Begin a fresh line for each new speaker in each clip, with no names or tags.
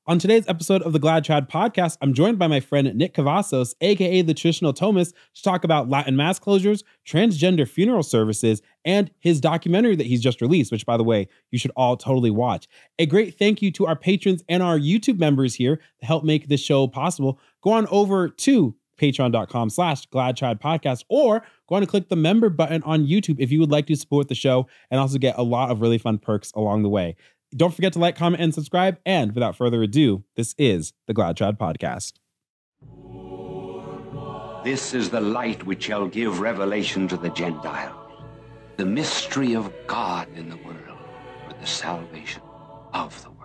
On today's episode of the Glad Trad podcast, I'm joined by my friend Nick Cavazos, aka the Traditional Thomist, to talk about Latin mass closures, transgender funeral services, and his documentary that he's just released, which, by the way, you should all totally watch. A great thank you to our patrons and our YouTube members here to help make this show possible. Go on over to patreon.com/GladTradPodcast or go on and click the member button on YouTube if you would like to support the show and also get a lot of really fun perks along the way. Don't forget to like, comment, and subscribe. And without further ado, this is the Glad Trad Podcast.
This is the light which shall give revelation to the Gentiles, the mystery of God in the world, for the salvation of the world.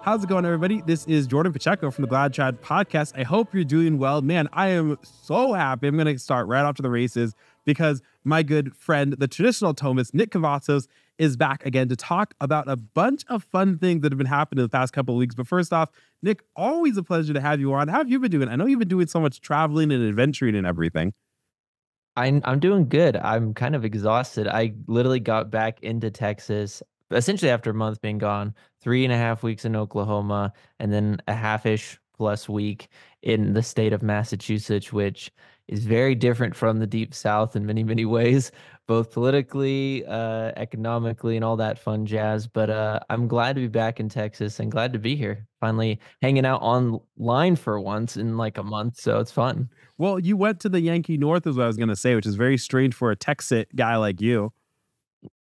How's it going, everybody? This is Jordan Pacheco from the Glad Trad Podcast. I hope you're doing well. Man, I am so happy. I'm going to start right off to the races because my good friend, the Traditional Thomist, Nick Cavazos, is back again to talk about a bunch of fun things that have been happening in the past couple of weeks. But first off, Nick, always a pleasure to have you on. How have you been doing? I know you've been doing so much traveling and adventuring and everything.
I'm doing good. I'm kind of exhausted. I literally got back into Texas essentially after a month being gone, 3.5 weeks in Oklahoma, and then a half-ish plus week in the state of Massachusetts, which is very different from the Deep South in many, many ways, both politically, economically, and all that fun jazz. But I'm glad to be back in Texas and glad to be here, finally hanging out online for once in like a month. So it's fun.
Well, you went to the Yankee North is what I was going to say, which is very strange for a Texit guy like you.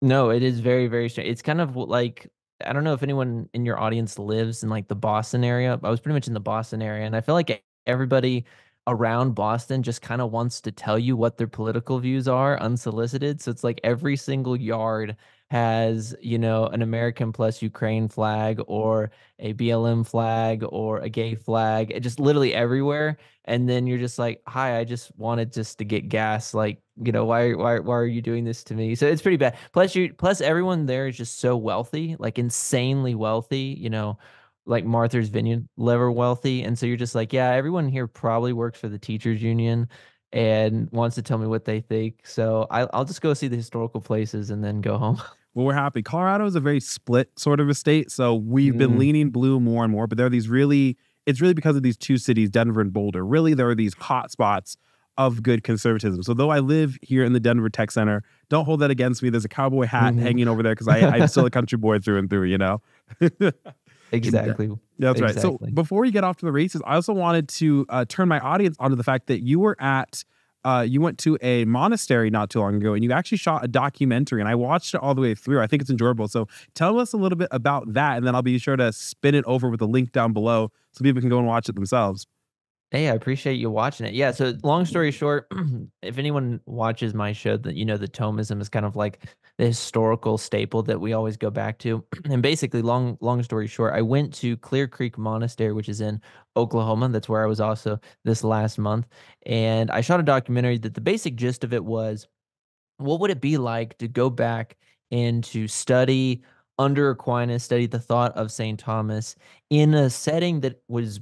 No, it is very, very strange. It's kind of like, I don't know if anyone in your audience lives in like the Boston area. I was pretty much in the Boston area, and I feel like everybody around Boston just kind of wants to tell you what their political views are unsolicited. So it's like every single yard has, an American plus Ukraine flag or a BLM flag or a gay flag, it just literally everywhere. And then you're just like, hi, I just wanted just to get gas. Like, why are you doing this to me? So it's pretty bad. Plus everyone there is just so wealthy, like insanely wealthy, like Martha's Vineyard level wealthy. And so you're just like, yeah, everyone here probably works for the teachers union and wants to tell me what they think. So I'll just go see the historical places and then go home.
Well, we're happy. Colorado is a very split sort of a state. So we've been leaning blue more and more, but there are it's really because of these two cities, Denver and Boulder. Really, there are these hot spots of good conservatism. So though I live here in the Denver Tech Center, don't hold that against me. There's a cowboy hat hanging over there because I'm still a country boy through and through,
Exactly.
That's right. So before we get off to the races, I also wanted to turn my audience onto the fact that you were you went to a monastery not too long ago, and you actually shot a documentary, and I watched it all the way through. I think it's enjoyable. So tell us a little bit about that, and then I'll be sure to spin it over with a link down below so people can go and watch it themselves.
Hey, I appreciate you watching it. Yeah, so long story short, if anyone watches my show, that the Thomism is kind of like the historical staple that we always go back to. And basically, long story short, I went to Clear Creek Monastery, which is in Oklahoma. That's where I was also this last month. And I shot a documentary that the basic gist of it was, what would it be like to go back and to study under Aquinas, study the thought of St. Thomas in a setting that was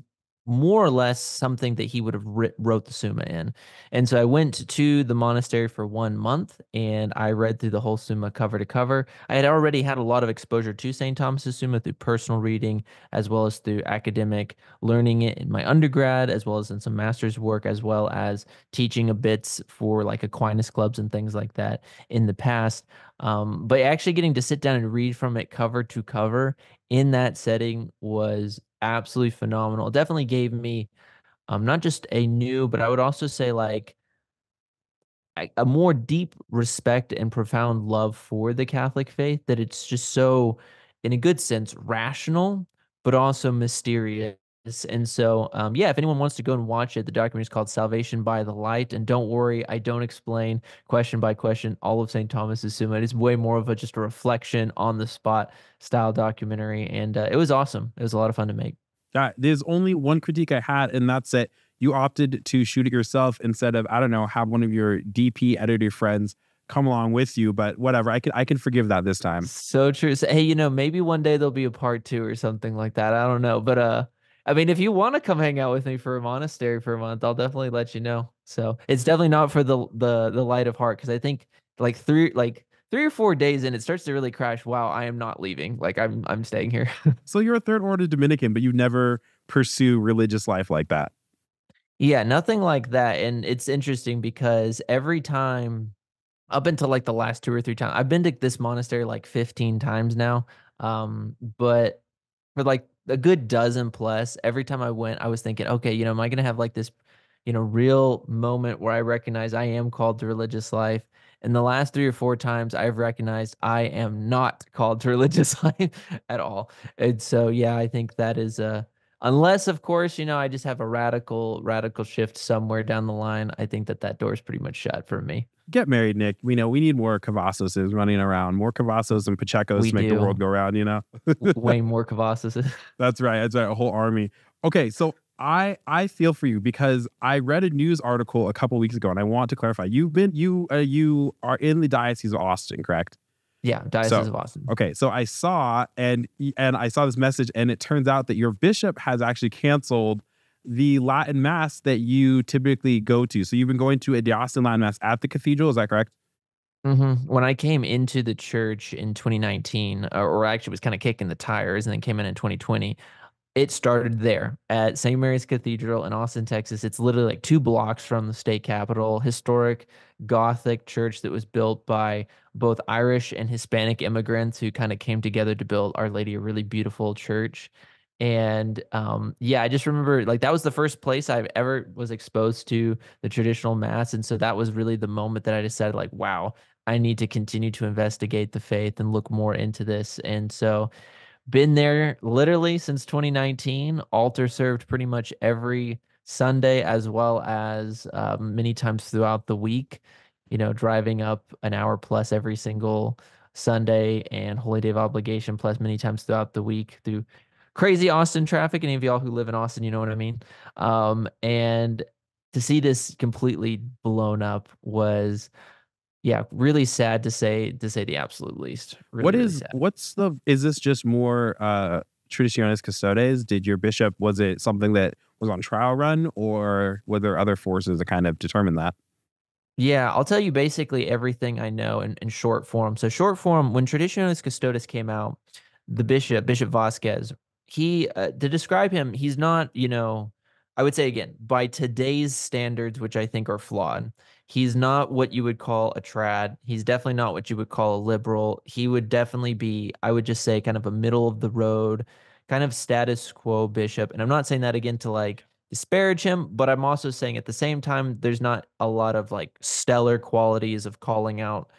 more or less something that he would have wrote the Summa in. And so I went to the monastery for 1 month and I read through the whole Summa cover to cover. I had already had a lot of exposure to St. Thomas's Summa through personal reading, as well as through academic learning it in my undergrad, as well as in some master's work, as well as teaching a bits for like Aquinas clubs and things like that in the past. But actually getting to sit down and read from it cover to cover in that setting was absolutely phenomenal. It definitely gave me not just a new, but I would also say like a more deep respect and profound love for the Catholic faith, that it's just so, in a good sense, rational, but also mysterious. And so, if anyone wants to go and watch it, the documentary is called Salvation by the Light. And don't worry, I don't explain question by question all of St. Thomas's Summa. It is way more of just a reflection on the spot style documentary. And it was awesome. It was a lot of fun to make.
Yeah, there's only one critique I had, and that's that you opted to shoot it yourself instead of, I don't know, have one of your DP editor friends come along with you. But whatever, I can forgive that this time.
So true. So, hey, maybe one day there'll be a part 2 or something like that. I don't know. But I mean, if you want to come hang out with me for a monastery for a month, I'll definitely let you know. So it's definitely not for the light of heart, because I think through 3 or 4 days in, it starts to really crash. Wow, I am not leaving. Like I'm staying here.
So you're a third order Dominican, but you never pursue religious life like that.
Yeah, nothing like that. And it's interesting because every time up until like the last 2 or 3 times, I've been to this monastery like 15 times now. But for like a good dozen plus, every time I went, I was thinking, okay, am I gonna have like this, real moment where I recognize I am called to religious life? And the last 3 or 4 times I've recognized I am not called to religious life at all. And so yeah, I think that is unless of course, I just have a radical shift somewhere down the line, I think that door is pretty much shut for me.
Get married, Nick. We know we need more Cavassoses running around, more Cavassos and Pachecos
We
to make the
do.
world go round.
Way more Cavasses.
That's right. That's right. A whole army. Okay, so I feel for you because I read a news article a couple weeks ago, and I want to clarify. You are in the Diocese of Austin, correct?
Yeah, Diocese of Austin.
Okay, so I saw and I saw this message, and it turns out that your bishop has actually canceled the Latin Mass that you typically go to. So you've been going to a diocesan Latin Mass at the cathedral, is that correct?
When I came into the church in 2019, or actually was kind of kicking the tires and then came in 2020, it started there at St. Mary's Cathedral in Austin, Texas. It's literally like 2 blocks from the state capitol, historic Gothic church that was built by both Irish and Hispanic immigrants who kind of came together to build Our Lady a really beautiful church. And yeah, I just remember like that was the first place I've ever was exposed to the traditional mass. And so that was really the moment that I decided like, wow, I need to continue to investigate the faith and look more into this. And so been there literally since 2019, altar served pretty much every Sunday as well as many times throughout the week, driving up an hour plus every single Sunday and Holy Day of Obligation plus many times throughout the week through crazy Austin traffic. Any of y'all who live in Austin, you know what I mean? And to see this completely blown up was, yeah, really sad to say the absolute least. Really sad.
Is this just more Traditionis Custodes? Did your bishop, was it something that was on trial run, or were there other forces that kind of determined that?
Yeah, I'll tell you basically everything I know in short form. So short form, when Traditionis Custodes came out, the Bishop Vasquez, he to describe him, he's not, I would say again, by today's standards, which I think are flawed, he's not what you would call a trad. He's definitely not what you would call a liberal. He would definitely be, I would just say, kind of a middle of the road, kind of status quo bishop. And I'm not saying that again to like disparage him, but I'm also saying at the same time, there's not a lot of like stellar qualities of calling out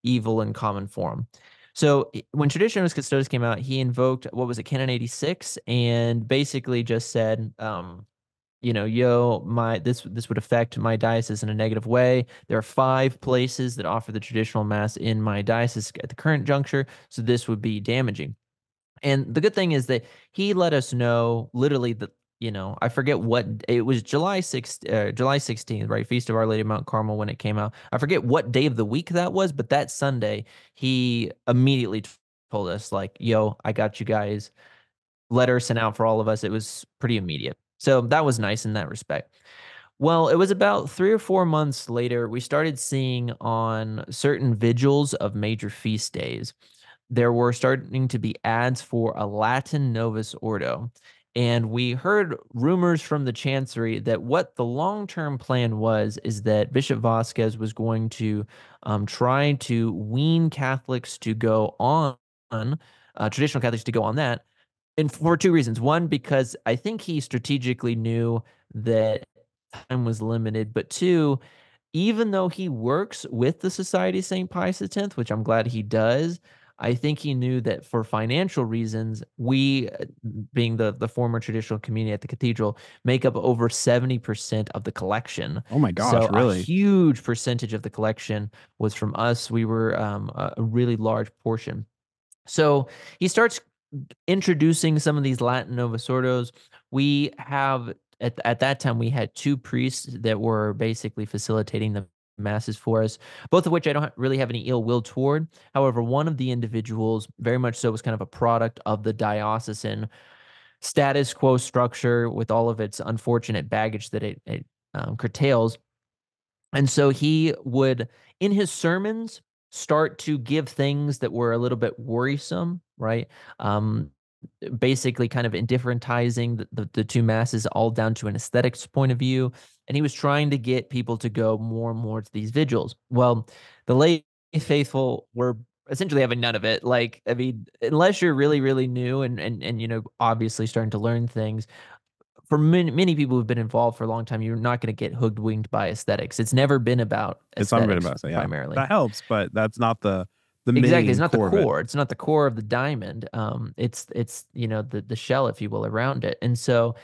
evil in common form. So when Traditionis Custodes came out, he invoked what was it, Canon 86, and basically just said, my this would affect my diocese in a negative way. There are 5 places that offer the traditional mass in my diocese at the current juncture, so this would be damaging. And the good thing is that he let us know literally that, I forget what it was, July 16th, right? Feast of Our Lady of Mount Carmel when it came out. I forget what day of the week that was, but that Sunday, he immediately told us like, yo, I got you guys. Letter sent out for all of us. It was pretty immediate. So that was nice in that respect. Well, it was about 3 or 4 months later, we started seeing on certain vigils of major feast days, there were starting to be ads for a Latin Novus Ordo. And we heard rumors from the chancery that what the long-term plan was is that Bishop Vasquez was going to try to wean Catholics to go on, traditional Catholics to go on that. And for 2 reasons. One, because I think he strategically knew that time was limited. But 2, even though he works with the Society of St. Pius X, which I'm glad he does, I think he knew that for financial reasons, we, being the former traditional community at the cathedral, make up over 70% of the collection.
Oh my gosh,
So a
really?
huge percentage of the collection was from us. We were a really large portion. So he starts introducing some of these Latin Novus Ordos. We have at that time we had 2 priests that were basically facilitating the masses for us, both of which I don't really have any ill will toward. However, one of the individuals very much so was kind of a product of the diocesan status quo structure with all of its unfortunate baggage that it curtails. And so he would, in his sermons, start to give things that were a little bit worrisome, right? Basically kind of indifferentizing the two masses all down to an aesthetics point of view. And he was trying to get people to go more and more to these vigils. Well, the lay faithful were essentially having none of it. Like, I mean, unless you're really, really new and you know, obviously starting to learn things, for many people who've been involved for a long time, you're not going to get hoodwinked by aesthetics. It's never been about
It's not been
aesthetics
about, so yeah,
primarily.
that helps, but that's not the
Exactly,
main
it's not the
core of it.
core. It's not the core of the diamond. It's you know, the shell, if you will, around it. And so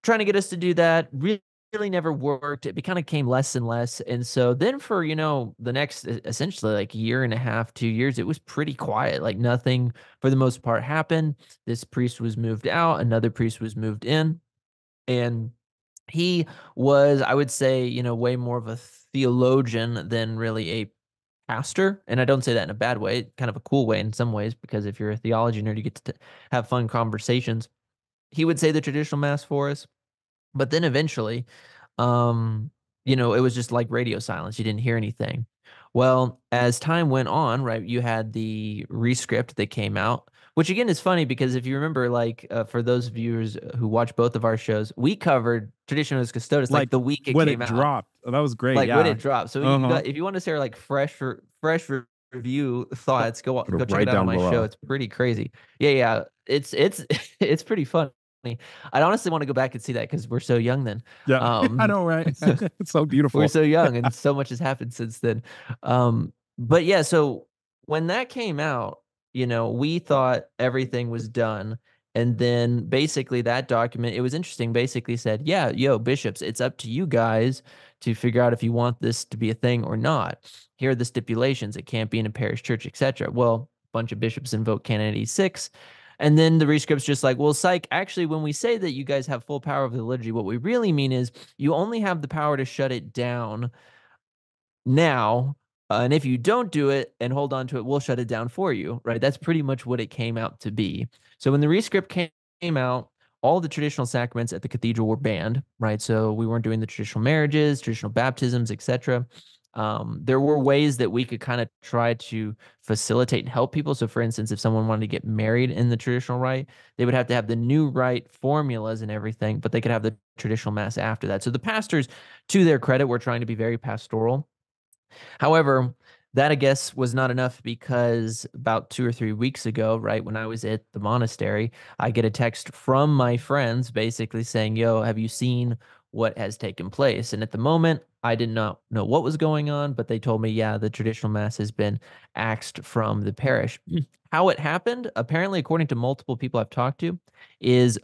trying to get us to do that really never worked. It kind of came less and less. And so then for, you know, the next essentially like year and a half, 2 years, it was pretty quiet. Like nothing for the most part happened. This priest was moved out, another priest was moved in. And he was, I would say, you know, way more of a theologian than really a pastor. And I don't say that in a bad way, kind of a cool way in some ways, because if you're a theology nerd, you get to have fun conversations. He would say the traditional mass for us, but then eventually, um, you know, it was just like radio silence. You didn't hear anything. Well, as time went on, right, you had the rescript that came out, which again is funny because if you remember, like for those viewers who watch both of our shows, we covered Traditionalist Custodes like the week it
when
came
it
out.
dropped. Oh, that was great.
Like
Yeah.
when it dropped. So you got, if you want to share like fresh review thoughts, go check
Right
it out on
down
my
below.
show. It's pretty crazy. Yeah. It's it's pretty funny. I'd honestly want to go back and see that because we're so young then.
Yeah, I know, right? It's so beautiful.
We're so young and so much has happened since then. But yeah, so when that came out, you know, we thought everything was done. And then basically that document, it was interesting, basically said, yeah, yo, bishops, it's up to you guys to figure out if you want this to be a thing or not. Here are the stipulations. It can't be in a parish church, etc. Well, a bunch of bishops invoke Canon 86. And then the rescript's just like, well, psych, actually, when we say that you guys have full power of the liturgy, what we really mean is you only have the power to shut it down now. And if you don't do it and hold on to it, we'll shut it down for you, right? That's pretty much what it came out to be. So when the rescript came out, all the traditional sacraments at the cathedral were banned, right? So we weren't doing the traditional marriages, traditional baptisms, etc. There were ways that we could kind of try to facilitate and help people. So for instance, if someone wanted to get married in the traditional rite, they would have to have the new rite formulas and everything, but they could have the traditional mass after that. So the pastors, to their credit, were trying to be very pastoral. However, that I guess was not enough because about 2 or 3 weeks ago, right, when I was at the monastery, I get a text from my friends basically saying, yo, have you seen what has taken place? And at the moment, I did not know what was going on, but they told me, yeah, the traditional mass has been axed from the parish. How it happened, apparently, according to multiple people I've talked to, is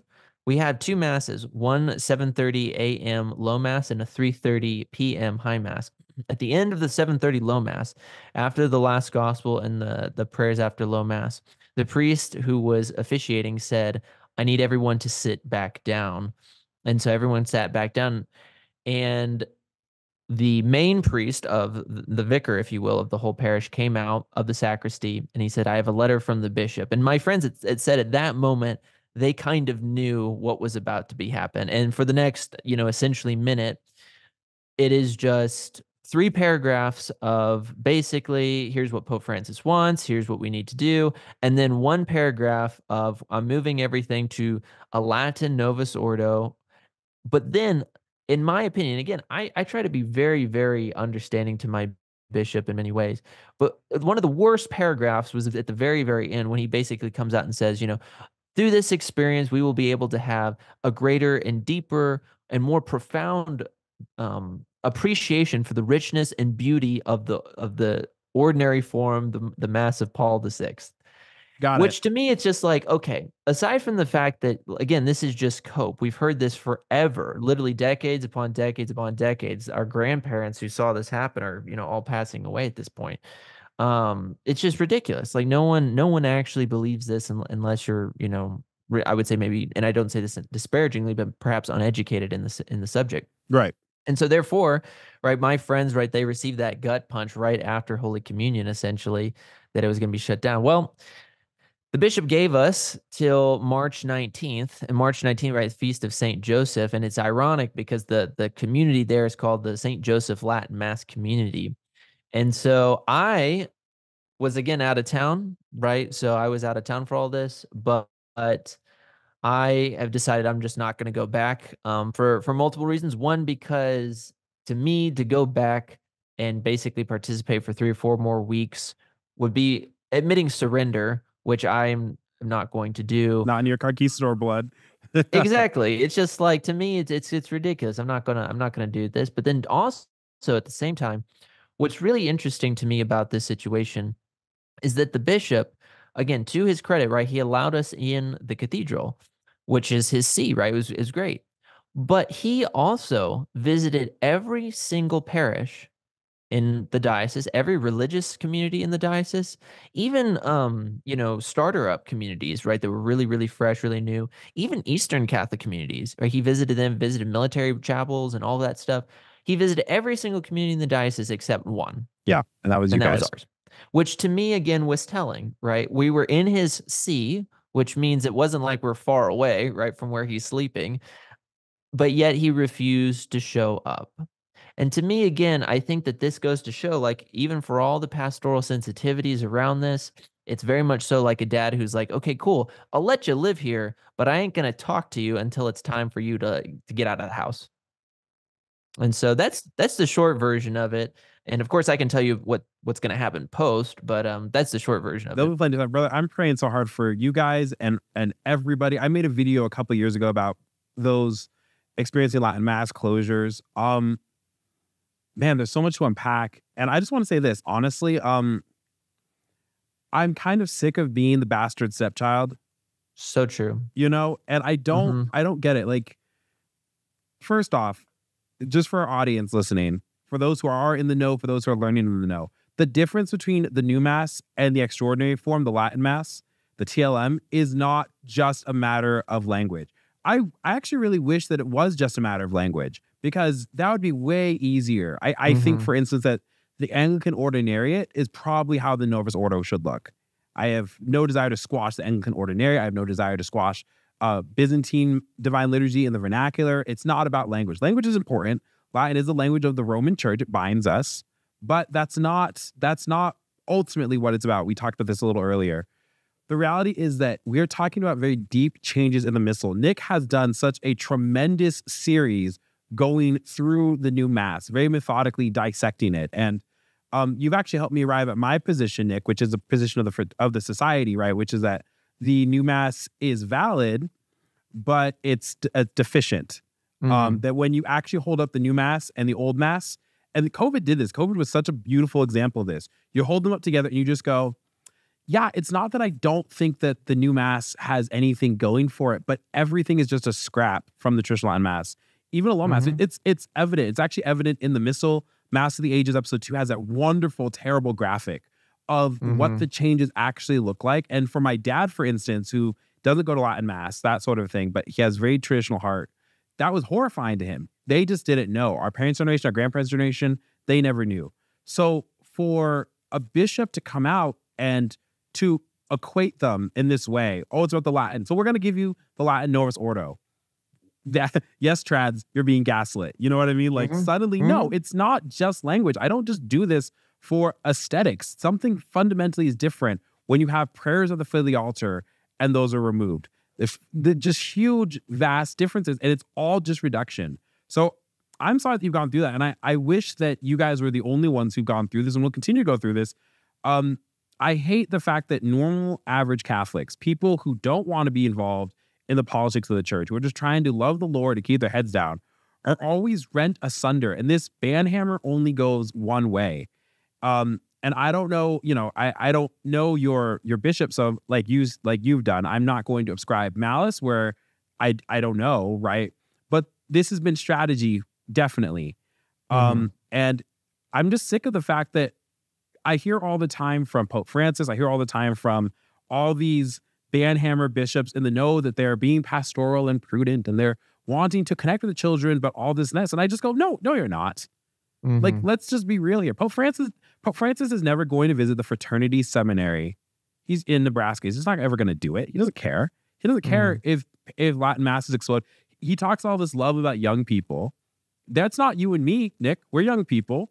we had two masses, one 7:30 a.m. low mass and a 3:30 p.m. high mass. At the end of the 7:30 low mass, after the last gospel and the prayers after low mass, the priest who was officiating said, I need everyone to sit back down. And so everyone sat back down. And the main priest of the vicar, if you will, of the whole parish came out of the sacristy and he said, I have a letter from the bishop. And my friends, it said at that moment, they kind of knew what was about to be happen. And for the next, you know, essentially minute, it is just 3 paragraphs of basically, here's what Pope Francis wants, here's what we need to do, and then 1 paragraph of I'm moving everything to a Latin Novus Ordo. But then, in my opinion, again, I try to be very, very understanding to my bishop in many ways. But one of the worst paragraphs was at the very, very end when he basically comes out and says, you know, through this experience, we will be able to have a greater and deeper and more profound appreciation for the richness and beauty of the ordinary form, the Mass of Paul VI. Which to me, it's just like, okay, aside from the fact that, again, this is just cope. We've heard this forever, literally decades upon decades upon decades. Our grandparents who saw this happen are, you know, all passing away at this point. It's just ridiculous. Like no one actually believes this unless you're, you know, I would say maybe, and I don't say this disparagingly, but perhaps uneducated in the subject.
Right.
And so therefore, right, my friends, right, they received that gut punch right after Holy Communion, essentially, that it was going to be shut down. Well, the bishop gave us till March 19th, and March 19th, right, Feast of St. Joseph. And it's ironic because the community there is called the St. Joseph Latin Mass Community. And so I was again out of town, right? So I was out of town for all this, but I have decided I'm just not going to go back for multiple reasons. One, because to me, to go back and basically participate for 3 or 4 more weeks would be admitting surrender, which I'm not going to do.
Not in your conquistador blood.
Exactly. It's just like, to me, it's ridiculous. I'm not gonna do this. But then also at the same time, what's really interesting to me about this situation is that the bishop, again, to his credit, right, he allowed us in the cathedral, which is his see, right? It was great. But he also visited every single parish in the diocese, every religious community in the diocese, even starter up communities, right, that were really, really fresh, really new, even Eastern Catholic communities, right? He visited them, visited military chapels and all that stuff. He visited every single community in the diocese except one,
Yeah, and that was you
and that
guys.
was ours. Which to me again was telling, right? We were in his see, which means it wasn't like we're far away, right, from where he's sleeping, but yet he refused to show up. And to me, again, I think that this goes to show, like, even for all the pastoral sensitivities around this, it's very much so like a dad who's like, okay, cool, I'll let you live here, but I ain't gonna talk to you until it's time for you to get out of the house. And so that's the short version of it. And of course, I can tell you what's gonna happen post, but that's the short version of
They'll
it.
be playing, brother. I'm praying so hard for you guys and everybody. I made a video a couple of years ago about those experiencing Latin Mass closures. Man, there's so much to unpack, and I just want to say this honestly. I'm kind of sick of being the bastard stepchild,
So true.
and I don't get it. Like, first off, just for our audience listening, for those who are in the know, for those who are learning in the know, the difference between the new Mass and the extraordinary form, the Latin Mass, the TLM, is not just a matter of language. I actually really wish that it was just a matter of language, because that would be way easier. I think, for instance, that the Anglican Ordinariate is probably how the Novus Ordo should look. I have no desire to squash the Anglican Ordinariate. I have no desire to squash Byzantine Divine Liturgy in the vernacular. It's not about language. Language is important. Latin is the language of the Roman Church. It binds us. But that's not ultimately what it's about. We talked about this a little earlier. The reality is that we're talking about very deep changes in the Missal. Nick has done such a tremendous series going through the new Mass, very methodically dissecting it. And you've actually helped me arrive at my position, Nick, which is the position of the society, right? Which is that the new Mass is valid, but it's deficient. That when you actually hold up the new Mass and the old Mass, and COVID did this. COVID was such a beautiful example of this. You hold them up together and you just go, yeah, it's not that I don't think that the new Mass has anything going for it, but everything is just a scrap from the traditional Latin Mass. Even a low Mass, it's evident. It's actually evident in the Missal. Mass of the Ages episode 2 has that wonderful, terrible graphic of what the changes actually look like. And for my dad, for instance, who doesn't go to Latin Mass, that sort of thing, but he has very traditional heart, that was horrifying to him. They just didn't know. Our parents' generation, our grandparents' generation, they never knew. So for a bishop to come out and to equate them in this way, oh, it's about the Latin, so we're going to give you the Latin Novus Ordo. That, yes, trads, you're being gaslit. You know what I mean? Like, suddenly, no, it's not just language. I don't just do this for aesthetics. Something fundamentally is different when you have prayers at the foot of the altar and those are removed. If the just huge, vast differences, and it's all just reduction. So I'm sorry that you've gone through that. And I wish that you guys were the only ones who've gone through this and will continue to go through this. I hate the fact that normal, average Catholics, people who don't want to be involved in the politics of the church, who are just trying to love the Lord and keep their heads down, are always rent asunder. And this banhammer only goes one way. And I don't know, I don't know your bishop, so like you've done. I'm not going to ascribe malice where I don't know, right? But this has been strategy, definitely. And I'm just sick of the fact that I hear all the time from Pope Francis, I hear all the time from all these banhammer bishops in the know that they're being pastoral and prudent and they're wanting to connect with the children, but all this and this. And I just go, no, you're not. Like, let's just be real here. Pope Francis is never going to visit the fraternity seminary. He's in Nebraska. He's just not ever going to do it. He doesn't care. He doesn't care if Latin masses explode. He talks all this love about young people. That's not you and me, Nick. We're young people.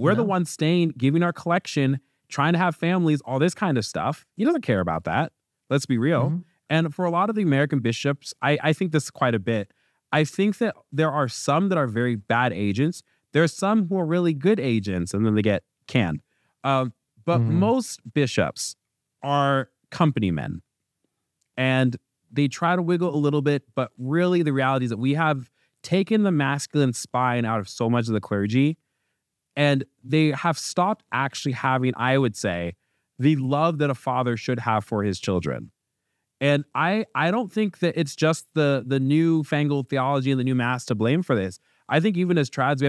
We're the ones staying, giving our collection, trying to have families, all this kind of stuff. He doesn't care about that. Let's be real. And for a lot of the American bishops, I think this quite a bit. I think that there are some that are very bad agents. There are some who are really good agents, and then they get canned. But most bishops are company men. And they try to wiggle a little bit, but really the reality is that we have taken the masculine spine out of so much of the clergy, and they have stopped actually having, I would say, the love that a father should have for his children. And I don't think that it's just the newfangled theology and the new mass to blame for this. I think even as trads,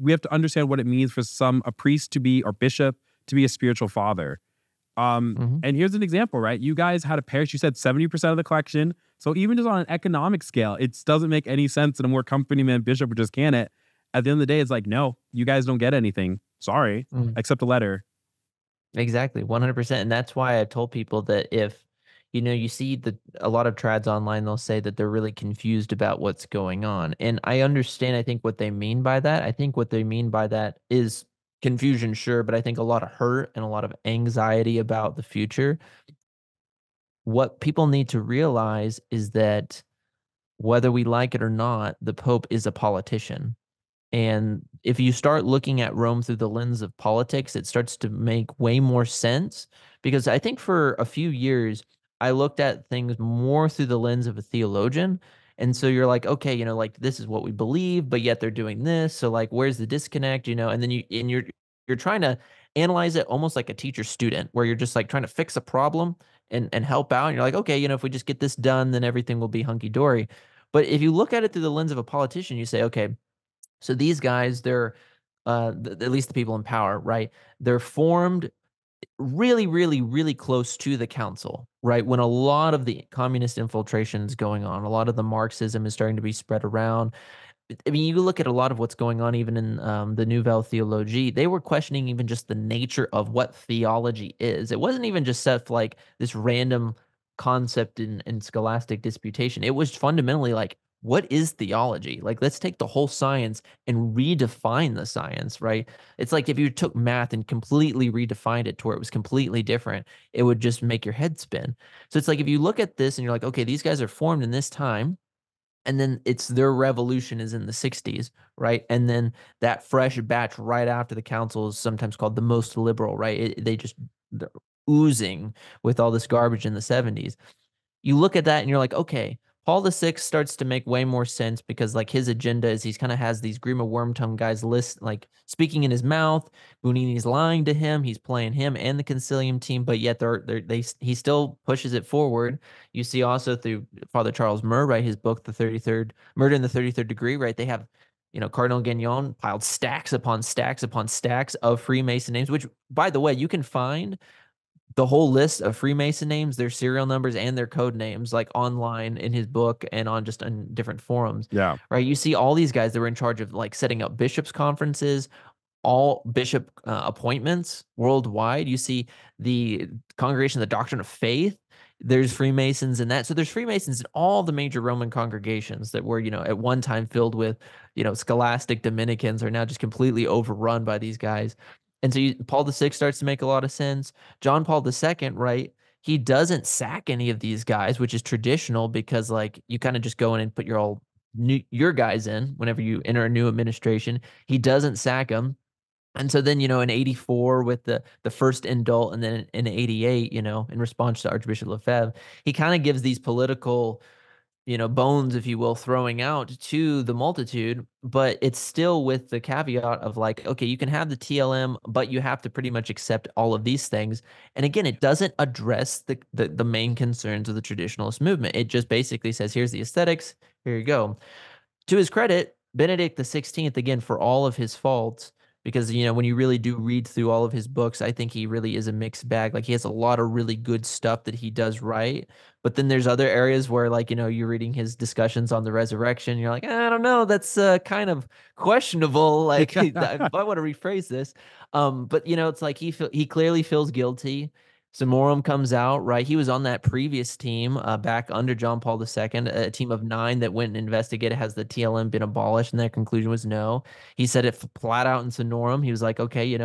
we have to understand what it means for a priest to be, or bishop to be, a spiritual father. And here's an example, right? You guys had a parish, you said 70% of the collection. So even just on an economic scale, it doesn't make any sense that a more company man bishop would just can it. At the end of the day, it's like, no, you guys don't get anything. Sorry, except a letter.
Exactly, 100%. And that's why I told people that if, you see a lot of trads online, they'll say that they're really confused about what's going on. And I understand, I think, what they mean by that. I think what they mean by that is confusion, sure, but I think a lot of hurt and a lot of anxiety about the future. What people need to realize is that whether we like it or not, the Pope is a politician. And if you start looking at Rome through the lens of politics, it starts to make way more sense. Because I think for a few years, I looked at things more through the lens of a theologian. And so you're like, okay, like this is what we believe, but yet they're doing this. So like, where's the disconnect? And then you're trying to analyze it almost like a teacher student, where you're just like trying to fix a problem and help out. And you're like, okay, if we just get this done, then everything will be hunky dory. But if you look at it through the lens of a politician, you say, okay, so these guys, they're at least the people in power, right? They're formed really, really, really close to the council, right? When a lot of the communist infiltration is going on, a lot of the Marxism is starting to be spread around. I mean, you look at a lot of what's going on even in the Nouvelle Theologie, they were questioning even just the nature of what theology is. It wasn't even just stuff like this random concept in scholastic disputation. It was fundamentally like, what is theology? Like, let's take the whole science and redefine the science, right? It's like if you took math and completely redefined it to where it was completely different, it would just make your head spin. So it's like if you look at this and you're like, okay, these guys are formed in this time, and then it's their revolution is in the 60s, right? And then that fresh batch right after the council is sometimes called the most liberal, right? They're oozing with all this garbage in the 70s. You look at that and you're like, okay, Paul VI starts to make way more sense because like his agenda is he's kind of has these Grima Wormtongue guys list like speaking in his mouth. Bunini's lying to him. He's playing him and the Concilium team, but yet he still pushes it forward. You see also through Father Charles Murr, right? His book, The 33rd Murder in the 33rd Degree, right? They have, Cardinal Gagnon piled stacks upon stacks upon stacks of Freemason names, which, by the way, you can find the whole list of Freemason names, their serial numbers, and their code names, like online in his book and on different forums.
Yeah.
Right. You see all these guys that were in charge of like setting up bishops' conferences, all bishop appointments worldwide. You see the Congregation of the Doctrine of Faith. There's Freemasons in that. So there's Freemasons in all the major Roman congregations that were, at one time filled with, scholastic Dominicans are now just completely overrun by these guys. And so Paul VI starts to make a lot of sense. John Paul II, right? He doesn't sack any of these guys, which is traditional because like you kind of just go in and put your guys in whenever you enter a new administration. He doesn't sack them. And so then, in 84 with the first indult, and then in 88, in response to Archbishop Lefebvre, he kind of gives these political bones, if you will, throwing out to the multitude, but it's still with the caveat of like, okay, you can have the TLM, but you have to pretty much accept all of these things. And again, it doesn't address the main concerns of the traditionalist movement. It just basically says, here's the aesthetics, here you go. To his credit, Benedict XVI, again, for all of his faults, because, when you really do read through all of his books, I think he really is a mixed bag. Like he has a lot of really good stuff that he does right. But then there's other areas where like, you're reading his discussions on the resurrection. You're like, I don't know. That's kind of questionable. Like if I want to rephrase this. But it's like he clearly feels guilty. Summorum comes out, right? He was on that previous team back under John Paul II, a team of 9 that went and investigated, has the TLM been abolished? And their conclusion was no. He said it flat out in Sonorum. He was like, okay,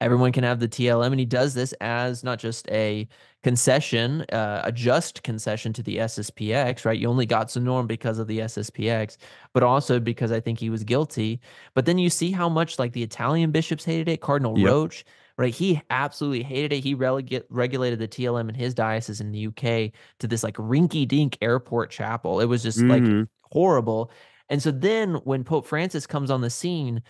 everyone can have the TLM. And he does this as not just a concession, a just concession to the SSPX, right? You only got Sonorum because of the SSPX, but also because I think he was guilty. But then you see how much like the Italian bishops hated it. Cardinal
Yep.
Roche, right? He absolutely hated it. He regulated the TLM in his diocese in the UK to this like rinky-dink airport chapel. It was just like horrible. And so then when Pope Francis comes on the scene,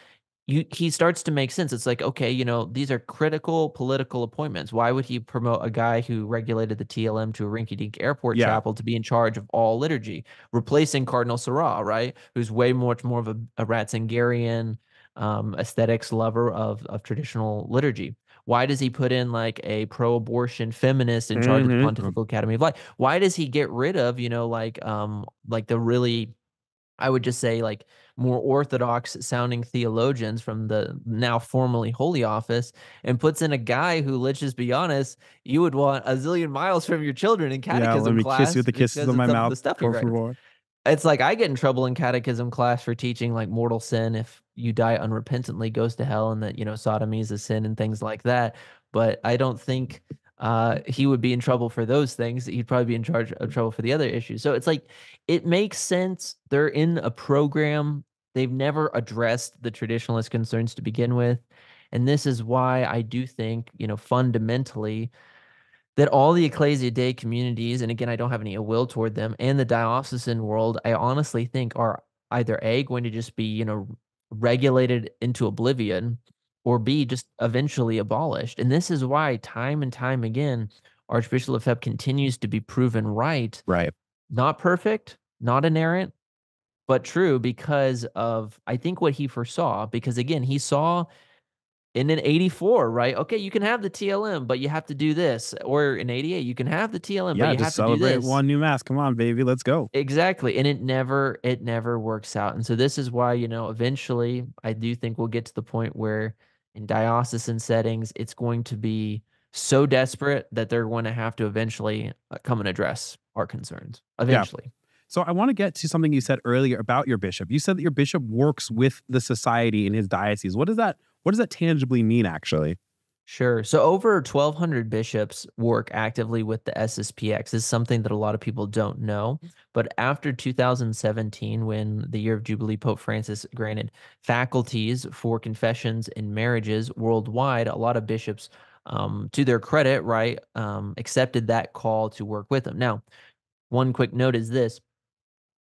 he starts to make sense. It's like, okay, these are critical political appointments. Why would he promote a guy who regulated the TLM to a rinky-dink airport chapel to be in charge of all liturgy, replacing Cardinal Sarah, right? Who's way much more of a Ratzingerian aesthetics lover of traditional liturgy. Why does he put in like a pro-abortion feminist in charge of the Pontifical Academy of Life? Why does he get rid of, like the really, I would just say like more orthodox sounding theologians from the now formerly Holy Office and puts in a guy who, let's just be honest, you would want a zillion miles from your children in catechism
let me
class
kiss you with the kisses on my mouth.
The stuff he writes. It's like I get in trouble in catechism class for teaching like mortal sin if you die unrepentantly goes to hell, and that sodomy is a sin and things like that. But I don't think he would be in trouble for those things. He'd probably be in charge of trouble for the other issues. So it's like it makes sense. They're in a program. They've never addressed the traditionalist concerns to begin with, and this is why I do think fundamentally that all the Ecclesia Dei communities, and again, I don't have any ill will toward them, and the diocesan world, I honestly think are either A, going to just be, regulated into oblivion, or B, just eventually abolished. And this is why time and time again, Archbishop Lefebvre continues to be proven right.
Right.
Not perfect, not inerrant, but true because of, I think, what he foresaw. Because again, he saw in an 84, right? Okay, you can have the TLM, but you have to do this. Or in 88, you can have the TLM, but you have to do this.
Celebrate one new mass. Come on, baby, let's go.
Exactly. And it never works out. And so this is why, eventually I do think we'll get to the point where in diocesan settings, it's going to be so desperate that they're going to have to eventually come and address our concerns eventually.
Yeah. So I want to get to something you said earlier about your bishop. You said that your bishop works with the society in his diocese. What does that tangibly mean, actually?
Sure. So over 1,200 bishops work actively with the SSPX. This is something that a lot of people don't know. But after 2017, when the year of Jubilee, Pope Francis granted faculties for confessions and marriages worldwide, a lot of bishops, to their credit, right, accepted that call to work with them. Now, one quick note is this.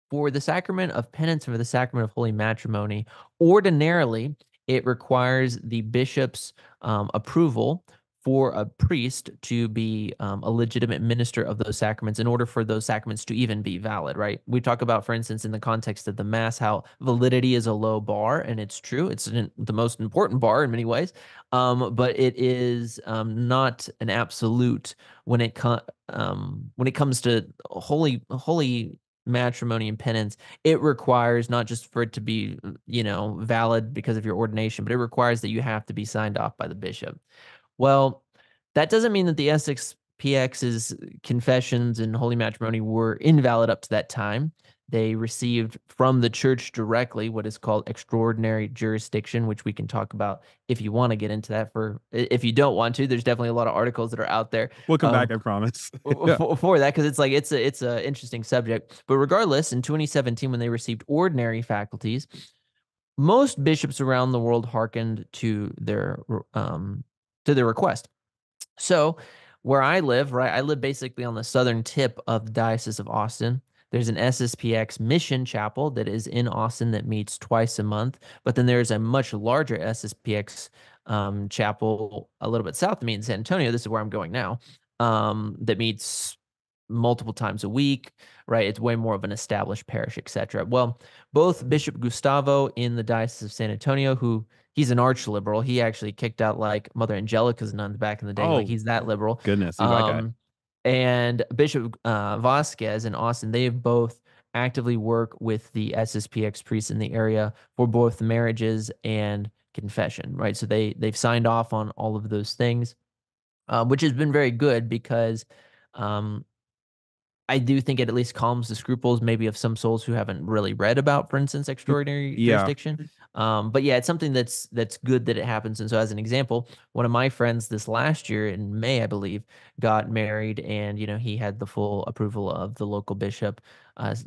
For the sacrament of penance and for the sacrament of holy matrimony, ordinarily, it requires the bishop's approval for a priest to be a legitimate minister of those sacraments in order for those sacraments to even be valid, right? We talk about, for instance, in the context of the Mass, how validity is a low bar, and it's true. It's the most important bar in many ways, but it is not an absolute when it comes to holy matrimony and penance. It requires not just for it to be, valid because of your ordination, but it requires that you have to be signed off by the bishop. Well, that doesn't mean that the SSPX's confessions and holy matrimony were invalid up to that time. They received from the church directly what is called extraordinary jurisdiction, which we can talk about if you want to get into that. If you don't want to, there's definitely a lot of articles that are out there.
We'll come back, I promise.
for that, because it's a interesting subject. But regardless, in 2017, when they received ordinary faculties, most bishops around the world hearkened to their request. So where I live, right, I live basically on the southern tip of the Diocese of Austin. There's an SSPX mission chapel that is in Austin that meets twice a month. But then there's a much larger SSPX chapel a little bit south of me in San Antonio. This is where I'm going now, that meets multiple times a week, right? It's way more of an established parish, etc. Well, both Bishop Gustavo in the Diocese of San Antonio, he's an arch liberal. He actually kicked out like Mother Angelica's nuns back in the day. Like he's that liberal.
Goodness, he's that guy.
And Bishop Vasquez in Austin, they both actively work with the SSPX priests in the area for both marriages and confession, right? So they've signed off on all of those things. which has been very good because um, I do think it at least calms the scruples maybe of some souls who haven't really read about, for instance, extraordinary
Yeah.
jurisdiction. But yeah, it's something that's good that it happens. And so, as an example, one of my friends this last year in May, I believe, got married, and he had the full approval of the local bishop,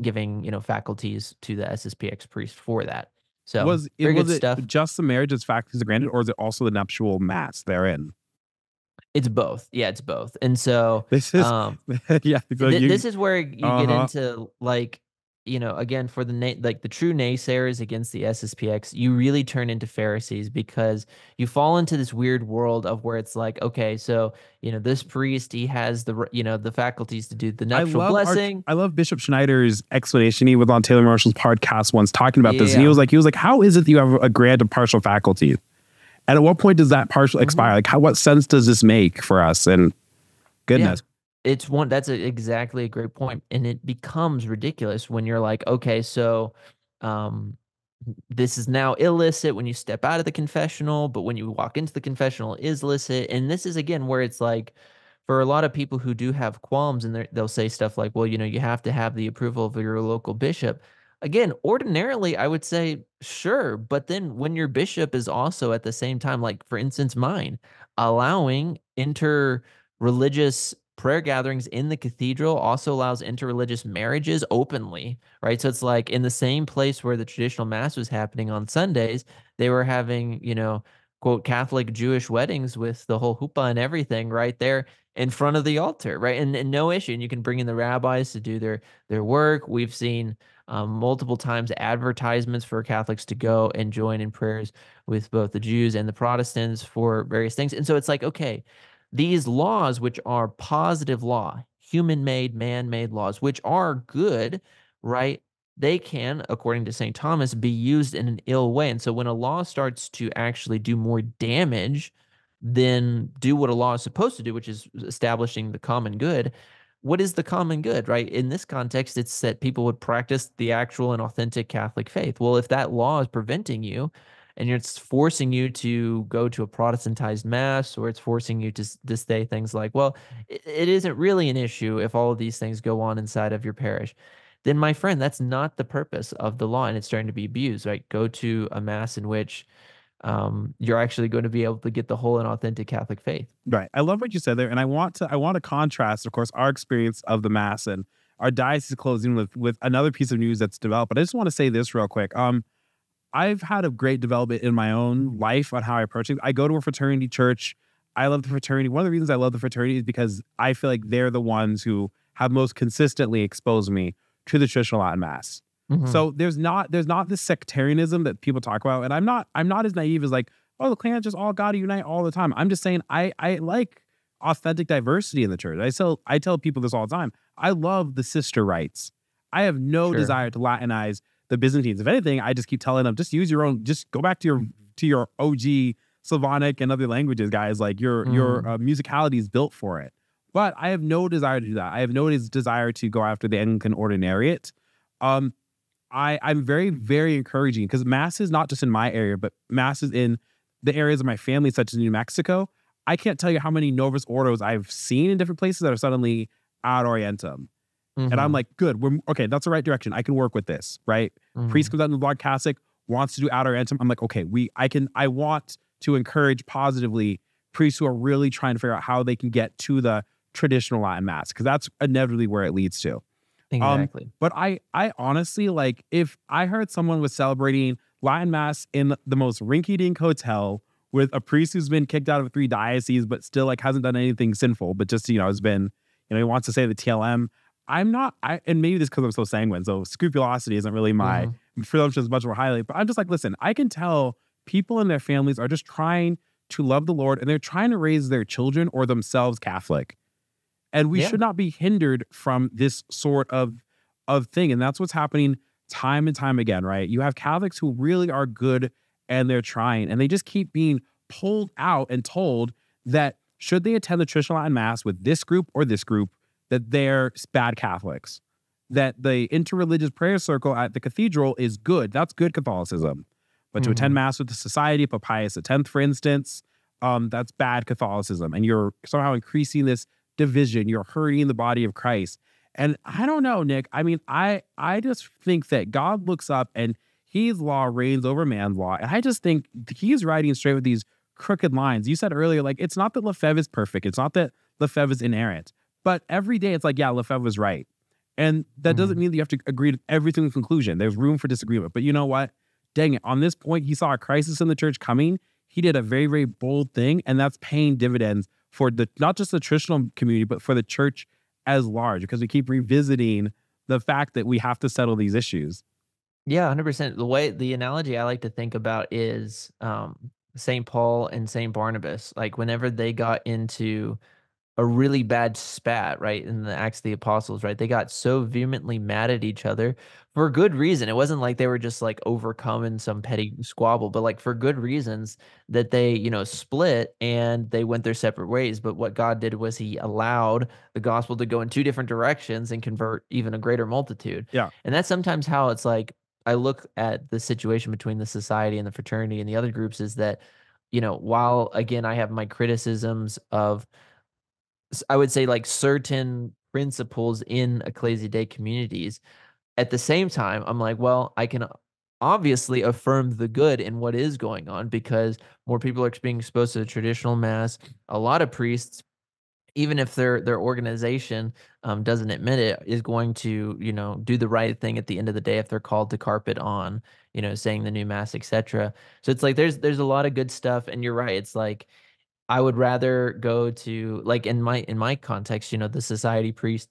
giving faculties to the SSPX priest for that. So very
Was
good
it
stuff.
just the marriage as faculties are granted, or is it also the nuptial mass therein?
It's both. Yeah, it's both. And so,
This is yeah. So
this is where you get
uh-huh.
into, like, again, for the like the true naysayers against the SSPX, you really turn into Pharisees, because you fall into this weird world of where it's like, okay, so this priest, he has the faculties to do the nuptial blessing.
I love Bishop Schneider's explanation. He was on Taylor Marshall's podcast once talking about this, and he
Yeah.
was like, how is it that you have a grant of partial faculty? And at what point does that partial expire? Like, what sense does this make for us? And goodness.
Yeah. That's exactly a great point. And it becomes ridiculous when you're like, okay, so um this is now illicit when you step out of the confessional, but when you walk into the confessional it is licit. And this is again where it's like, for a lot of people who do have qualms, and they'll say stuff like, well, you have to have the approval of your local bishop. Again, ordinarily, I would say, sure. But then when your bishop is also at the same time, like for instance, mine, allowing inter-religious prayer gatherings in the cathedral, also allows interreligious marriages openly, right? So it's like in the same place where the traditional mass was happening on Sundays, they were having, quote, Catholic Jewish weddings with the whole huppah and everything right there in front of the altar, right? And no issue. And you can bring in the rabbis to do their work. We've seen multiple times advertisements for Catholics to go and join in prayers with both the Jews and the Protestants for various things. And so it's like, okay, these laws, which are positive law, human-made, man-made laws, which are good, right? They can, according to St. Thomas, be used in an ill way. And so when a law starts to actually do more damage than do what a law is supposed to do, which is establishing the common good, what is the common good, right? In this context, it's that people would practice the actual and authentic Catholic faith. Well, if that law is preventing you, and it's forcing you to go to a Protestantized mass, or it's forcing you to say things like, well, it isn't really an issue if all of these things go on inside of your parish, then my friend, that's not the purpose of the law, and it's starting to be abused, right? Go to a mass in which you're actually going to be able to get the whole and authentic Catholic faith.
Right. I love what you said there. And I want to contrast, of course, our experience of the mass and our diocese closing with another piece of news that's developed. But I just want to say this real quick. I've had a great development in my own life on how I approach it. I go to a fraternity church. I love the fraternity. One of the reasons I love the fraternity is because I feel like they're the ones who have most consistently exposed me to the traditional Latin Mass. So there's not this sectarianism that people talk about. And I'm not as naive as like, oh, the clans just all got to unite all the time. I'm just saying I like authentic diversity in the church. I tell people this all the time. I love the sister rites. I have no desire to Latinize the Byzantines. If anything, I just keep telling them, just use your own, just go back to your OG Slavonic and other languages, guys. Like your musicality is built for it. But I have no desire to do that. I have no desire to go after the Anglican ordinariate. I'm very, very encouraging, because mass is not just in my area, but mass is in the areas of my family, such as New Mexico. I can't tell you how many Novus Ordos I've seen in different places that are suddenly ad orientem. And I'm like, good, okay, that's the right direction. I can work with this, right? Priest comes out in the blog Catholic, wants to do ad orientem. I'm like, okay, I want to encourage positively priests who are really trying to figure out how they can get to the traditional Latin Mass, because that's inevitably where it leads to.
Exactly.
But I honestly, like, if I heard someone was celebrating Latin Mass in the most rinky-dink hotel with a priest who's been kicked out of 3 dioceses, but still like hasn't done anything sinful, but just, has been, he wants to say the TLM. And maybe this because I'm so sanguine, so scrupulosity isn't really my presumption is much more highly, but I'm just like, listen, I can tell people and their families are just trying to love the Lord, and they're trying to raise their children or themselves Catholic. And we should not be hindered from this sort of thing. And that's what's happening time and time again, right? You have Catholics who really are good and they're trying, and they just keep being pulled out and told that should they attend the traditional Latin Mass with this group or this group, that they're bad Catholics. That the interreligious prayer circle at the cathedral is good. That's good Catholicism. But to attend Mass with the Society of Pope Pius X, for instance, that's bad Catholicism, and you're somehow increasing this division. You're hurting the body of Christ. And I don't know, Nick. I mean, I just think that God looks up and his law reigns over man's law. And I just think he's writing straight with these crooked lines. You said earlier, like, it's not that Lefebvre is perfect. It's not that Lefebvre is inerrant. But every day it's like, yeah, Lefebvre was right. And that doesn't mean that you have to agree to every single conclusion. There's room for disagreement. But you know what? Dang it. On this point, he saw a crisis in the church coming. He did a very, very bold thing, and that's paying dividends for the not just the traditional community, but for the church as large, because we keep revisiting the fact that we have to settle these issues.
Yeah, 100%. The analogy I like to think about is St. Paul and St. Barnabas. Like whenever they got into a really bad spat, right, in the Acts of the Apostles, right? They got so vehemently mad at each other for good reason. It wasn't like they were just like overcome in some petty squabble, but like for good reasons that they, split and they went their separate ways. But what God did was he allowed the gospel to go in two different directions and convert even a greater multitude.
Yeah.
And that's sometimes how it's like I look at the situation between the society and the fraternity and the other groups is that, while again, I have my criticisms of I would say like certain principles in Ecclesia Dei communities. At the same time, I'm like, well, I can obviously affirm the good in what is going on because more people are being exposed to the traditional mass. A lot of priests, even if their organization doesn't admit it, is going to do the right thing at the end of the day if they're called to carpet on, saying the new mass, etc. So it's like there's a lot of good stuff, and you're right. It's like I would rather go to like in my context, the society priest,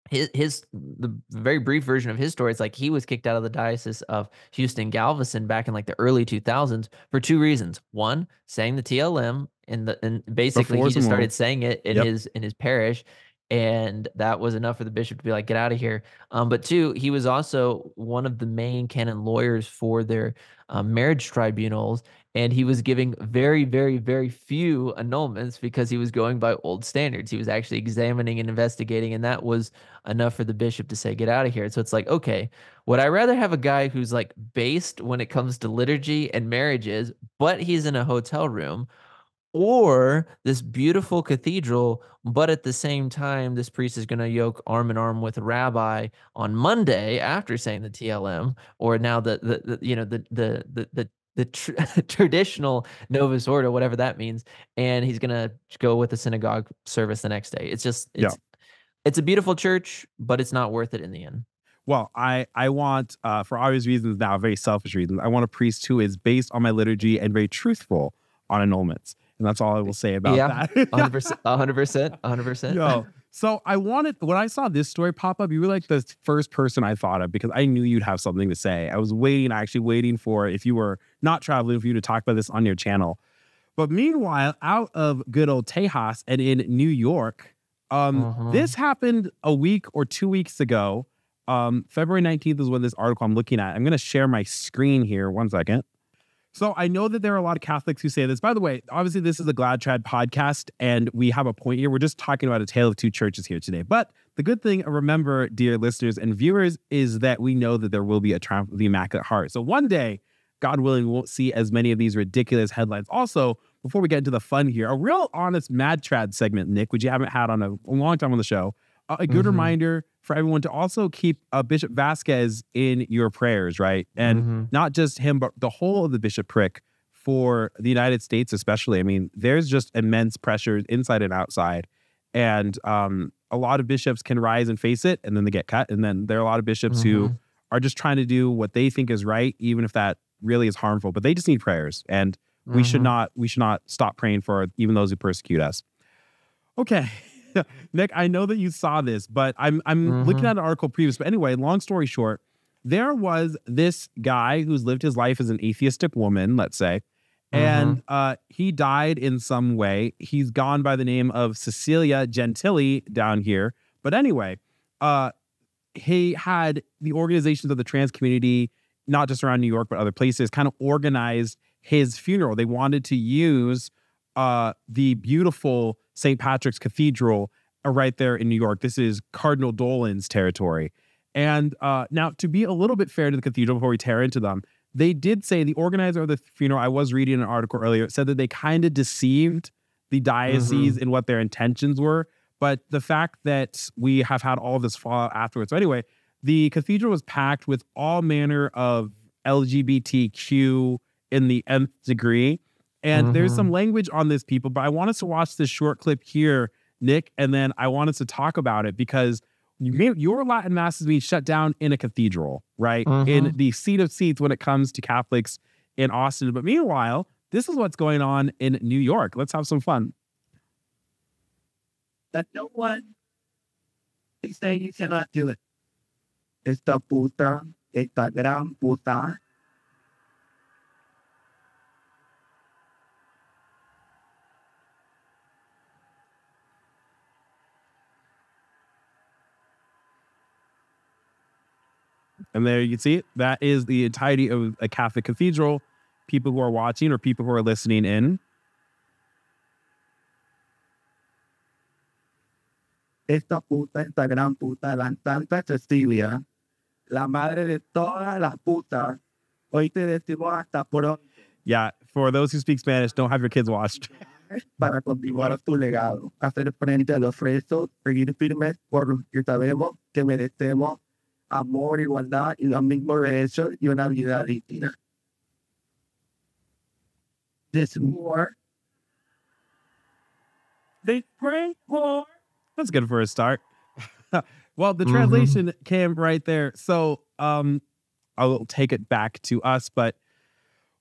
the very brief version of his story is like he was kicked out of the diocese of Houston Galveston back in like the early 2000s for two reasons. One, saying the TLM and basically
Before
he just
Samuel.
started saying it in
Yep.
his parish. And that was enough for the bishop to be like, get out of here. But two, he was also one of the main canon lawyers for their marriage tribunals. And he was giving very, very, very few annulments because he was going by old standards. He was actually examining and investigating. And that was enough for the bishop to say, get out of here. So it's like, okay, would I rather have a guy who's like based when it comes to liturgy and marriages, but he's in a hotel room? Or this beautiful cathedral, but at the same time, this priest is going to yoke arm in arm with a rabbi on Monday after saying the TLM, or now the traditional Novus Ordo, whatever that means, and he's going to go with the synagogue service the next day. It's just it's a beautiful church, but it's not worth it in the end.
Well, I want, for obvious reasons now, very selfish reasons, I want a priest who is based on my liturgy and very truthful on annulments. And that's all I will say about that.
100%.
Yo, so when I saw this story pop up, you were like the first person I thought of because I knew you'd have something to say. I was actually waiting for, if you were not traveling, for you to talk about this on your channel. But meanwhile, out of good old Tejas and in New York, this happened a week or 2 weeks ago. February 19th is when this article I'm looking at. I'm going to share my screen here. 1 second. So I know that there are a lot of Catholics who say this. By the way, obviously this is a Glad Trad podcast, and we have a point here. We're just talking about a tale of two churches here today. But the good thing, remember, dear listeners and viewers, is that we know that there will be a triumph of the Immaculate Heart. So one day, God willing, we won't see as many of these ridiculous headlines. Also, before we get into the fun here, a real honest Mad Trad segment, Nick, which you haven't had on a long time on the show. A good reminder for everyone to also keep Bishop Vasquez in your prayers, right? And not just him, but the whole of the bishopric for the United States especially. I mean, there's just immense pressure inside and outside. And a lot of bishops can rise and face it, and then they get cut. And then there are a lot of bishops who are just trying to do what they think is right, even if that really is harmful. But they just need prayers. And we should not stop praying for even those who persecute us. Okay. Nick, I know that you saw this, but I'm looking at an article previous. But anyway, long story short, there was this guy who's lived his life as an atheistic woman, let's say, and he died in some way. He's gone by the name of Cecilia Gentili down here. But anyway, he had the organizations of the trans community, not just around New York, but other places, kind of organized his funeral. They wanted to use the beautiful St. Patrick's Cathedral right there in New York. This is Cardinal Dolan's territory. And now, to be a little bit fair to the cathedral before we tear into them, they did say the organizer of the funeral, I was reading an article earlier, said that they kind of deceived the diocese in what their intentions were. But the fact that we have had all this fallout afterwards. So anyway, the cathedral was packed with all manner of LGBTQ in the nth degree. And there's some language on this, people, but I want us to watch this short clip here, Nick, and then I want us to talk about it because your Latin Mass is being shut down in a cathedral, right? In the seat of seats when it comes to Catholics in Austin. But meanwhile, this is what's going on in New York. Let's have some fun.
That no one is saying you cannot do it. Esta puta, esta gran puta.
And there you can see it. That is the entirety of a Catholic cathedral. People who are watching or people who are listening in.
Esta puta, esta gran puta, la Santa Cecilia, la madre de todas las putas. Hoy te decimos hasta pronto.
Yeah, for those who speak Spanish, don't have your kids watched.
Para continuar tu legado, hacer frente a los presos, seguir firmes por lo que sabemos que merecemos amor, igualdad y los mismos derechos y una vida digna. This war, they pray for.
That's good for a start. Well, the translation came right there. So I'll take it back to us, but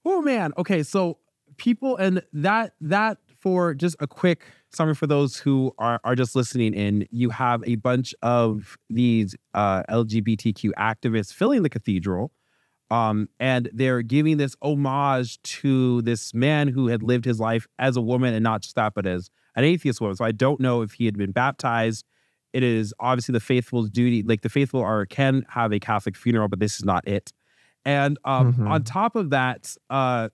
oh man. Okay, so people, and that for just a quick summary for those who are just listening in, you have a bunch of these LGBTQ activists filling the cathedral. And they're giving this homage to this man who had lived his life as a woman, and not just that, but as an atheist woman. So I don't know if he had been baptized. It is obviously the faithful's duty. Like the faithful can have a Catholic funeral, but this is not it. And on top of that,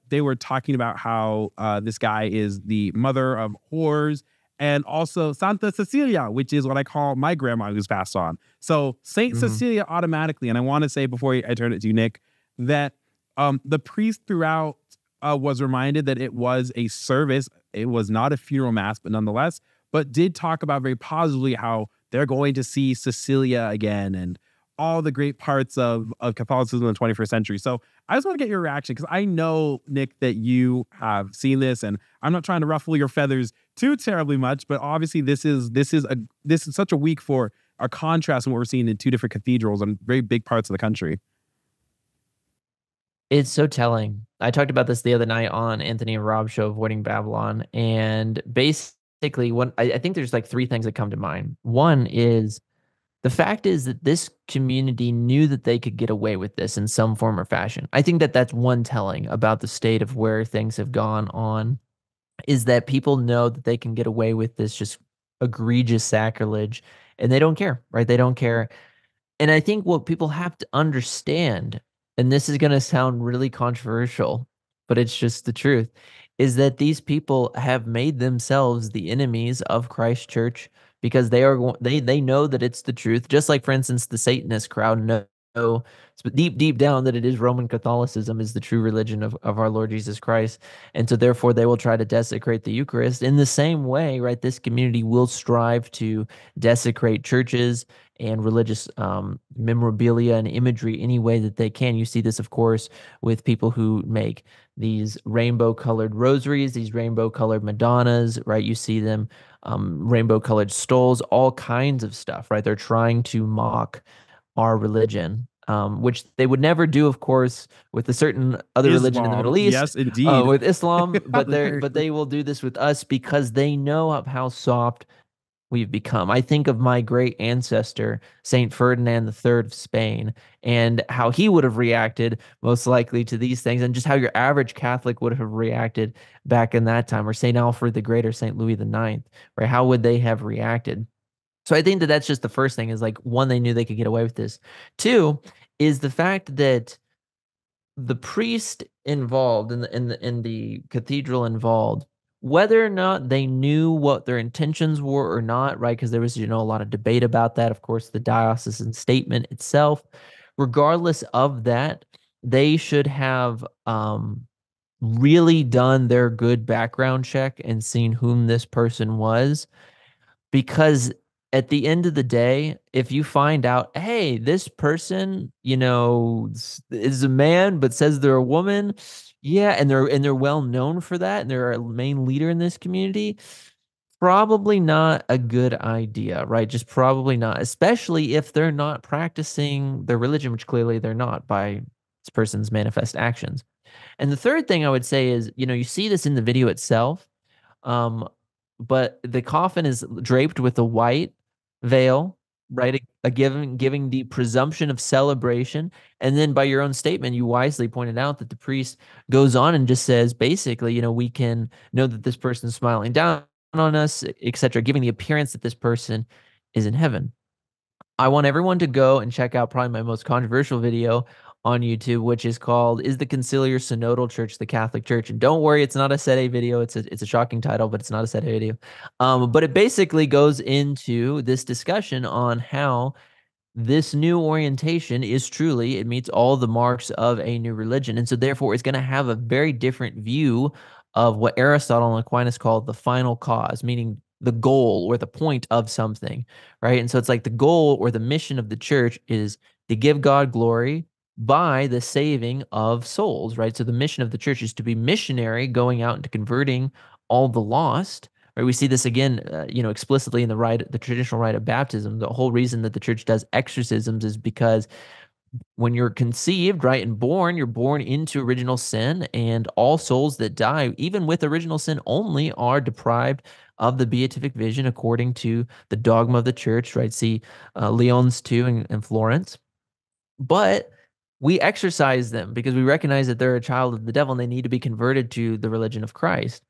they were talking about how this guy is the mother of whores, and also Santa Cecilia, which is what I call my grandma who's passed on. So Saint Cecilia automatically. And I want to say before I turn it to you, Nick, that the priest throughout was reminded that it was a service. It was not a funeral mass, but nonetheless, but did talk about very positively how they're going to see Cecilia again and all the great parts of Catholicism in the 21st century. So I just want to get your reaction, because I know, Nick, that you have seen this, and I'm not trying to ruffle your feathers too terribly much, but obviously this is such a week for our contrast in what we're seeing in two different cathedrals in very big parts of the country.
It's so telling. I talked about this the other night on Anthony and Rob's show, Avoiding Babylon. And basically, I think there's like three things that come to mind. One is the fact is that this community knew that they could get away with this in some form or fashion. I think that that's one telling about the state of where things have gone on, is that people know that they can get away with this just egregious sacrilege, and they don't care, right? They don't care. And I think what people have to understand, and this is going to sound really controversial, but it's just the truth, is that these people have made themselves the enemies of Christ Church, because they know that it's the truth. Just like, for instance, the Satanist crowd know deep down that it is Roman Catholicism is the true religion of our Lord Jesus Christ. And so therefore they will try to desecrate the Eucharist. In the same way, right, this community will strive to desecrate churches and religious memorabilia and imagery any way that they can. You see this, of course, with people who make these rainbow-colored rosaries, these rainbow-colored Madonnas, right? You see them rainbow-colored stoles, all kinds of stuff, right? They're trying to mock our religion, which they would never do, of course, with a certain other religion in the Middle East.
Yes, indeed.
With Islam, but they will do this with us because they know of how soft we've become. I think of my great ancestor, Saint Ferdinand III of Spain, and how he would have reacted most likely to these things, and just how your average Catholic would have reacted back in that time, or Saint Alfred the Great or Saint Louis IX, right? How would they have reacted? So I think that that's just the first thing, is like, one, they knew they could get away with this. Two is the fact that the priest involved in the cathedral involved, whether or not they knew what their intentions were or not, right? Because there was, a lot of debate about that. Of course, the diocesan statement itself, regardless of that, they should have really done their good background check and seen whom this person was, because at the end of the day, if you find out, hey, this person, is a man but says they're a woman, yeah, and they're well known for that, and they're a main leader in this community, probably not a good idea, right? Just probably not, especially if they're not practicing their religion, which clearly they're not by this person's manifest actions. And the third thing I would say is, you see this in the video itself, um, but the coffin is draped with a white veil, right? Giving the presumption of celebration. And then by your own statement, you wisely pointed out that the priest goes on and just says, basically, we can know that this person is smiling down on us, etc., giving the appearance that this person is in heaven. I want everyone to go and check out probably my most controversial video on YouTube, which is called "Is the Conciliar Synodal Church the Catholic Church?" And don't worry, it's not a Sede video. It's a shocking title, but it's not a Sede video. But it basically goes into this discussion on how this new orientation is truly, it meets all the marks of a new religion. And so therefore it's going to have a very different view of what Aristotle and Aquinas called the final cause, meaning the goal or the point of something, right? And so it's like the goal or the mission of the church is to give God glory by the saving of souls, right? So the mission of the church is to be missionary, going out and converting all the lost. Right, we see this again, explicitly in the traditional rite of baptism. The whole reason that the church does exorcisms is because when you're conceived, right, and born, you're born into original sin, and all souls that die, even with original sin only, are deprived of the beatific vision according to the dogma of the church, right? See Lyons 2 in Florence. But we exorcise them because we recognize that they're a child of the devil and they need to be converted to the religion of Christ.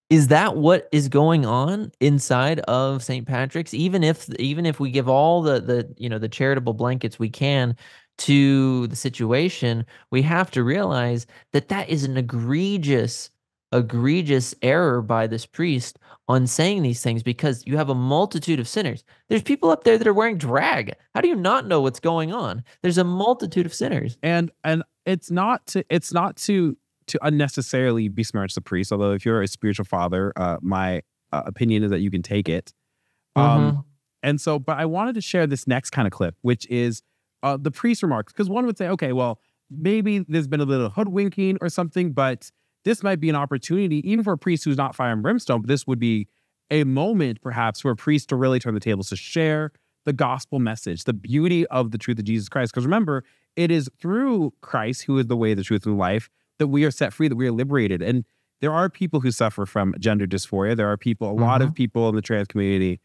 Is that what is going on inside of St. Patrick's? Even if we give all the charitable blankets we can to the situation, we have to realize that that is an egregious error by this priest on saying these things, because you have a multitude of sinners. There's people up there that are wearing drag. How do you not know what's going on? There's a multitude of sinners.
And it's not to unnecessarily besmirch the priest, although if you're a spiritual father, my opinion is that you can take it. And so, but I wanted to share this next kind of clip, which is the priest remarks, because one would say, okay, well, maybe there's been a little hoodwinking or something, but this might be an opportunity, even for a priest who's not fire and brimstone, but this would be a moment perhaps for a priest to really turn the tables, to share the gospel message, the beauty of the truth of Jesus Christ. Because remember, it is through Christ, who is the way, the truth, and the life, that we are set free, that we are liberated. And there are people who suffer from gender dysphoria. There are people, a lot of people in the trans community,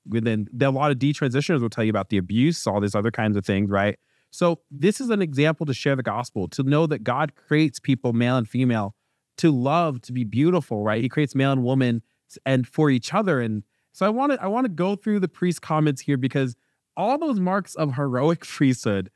within a lot of detransitioners will tell you about the abuse, all these other kinds of things, right? So this is an example to share the gospel, to know that God creates people, male and female, to love, to be beautiful, right? He creates male and woman and for each other. And so I want to go through the priest comments here, because all those marks of heroic priesthood,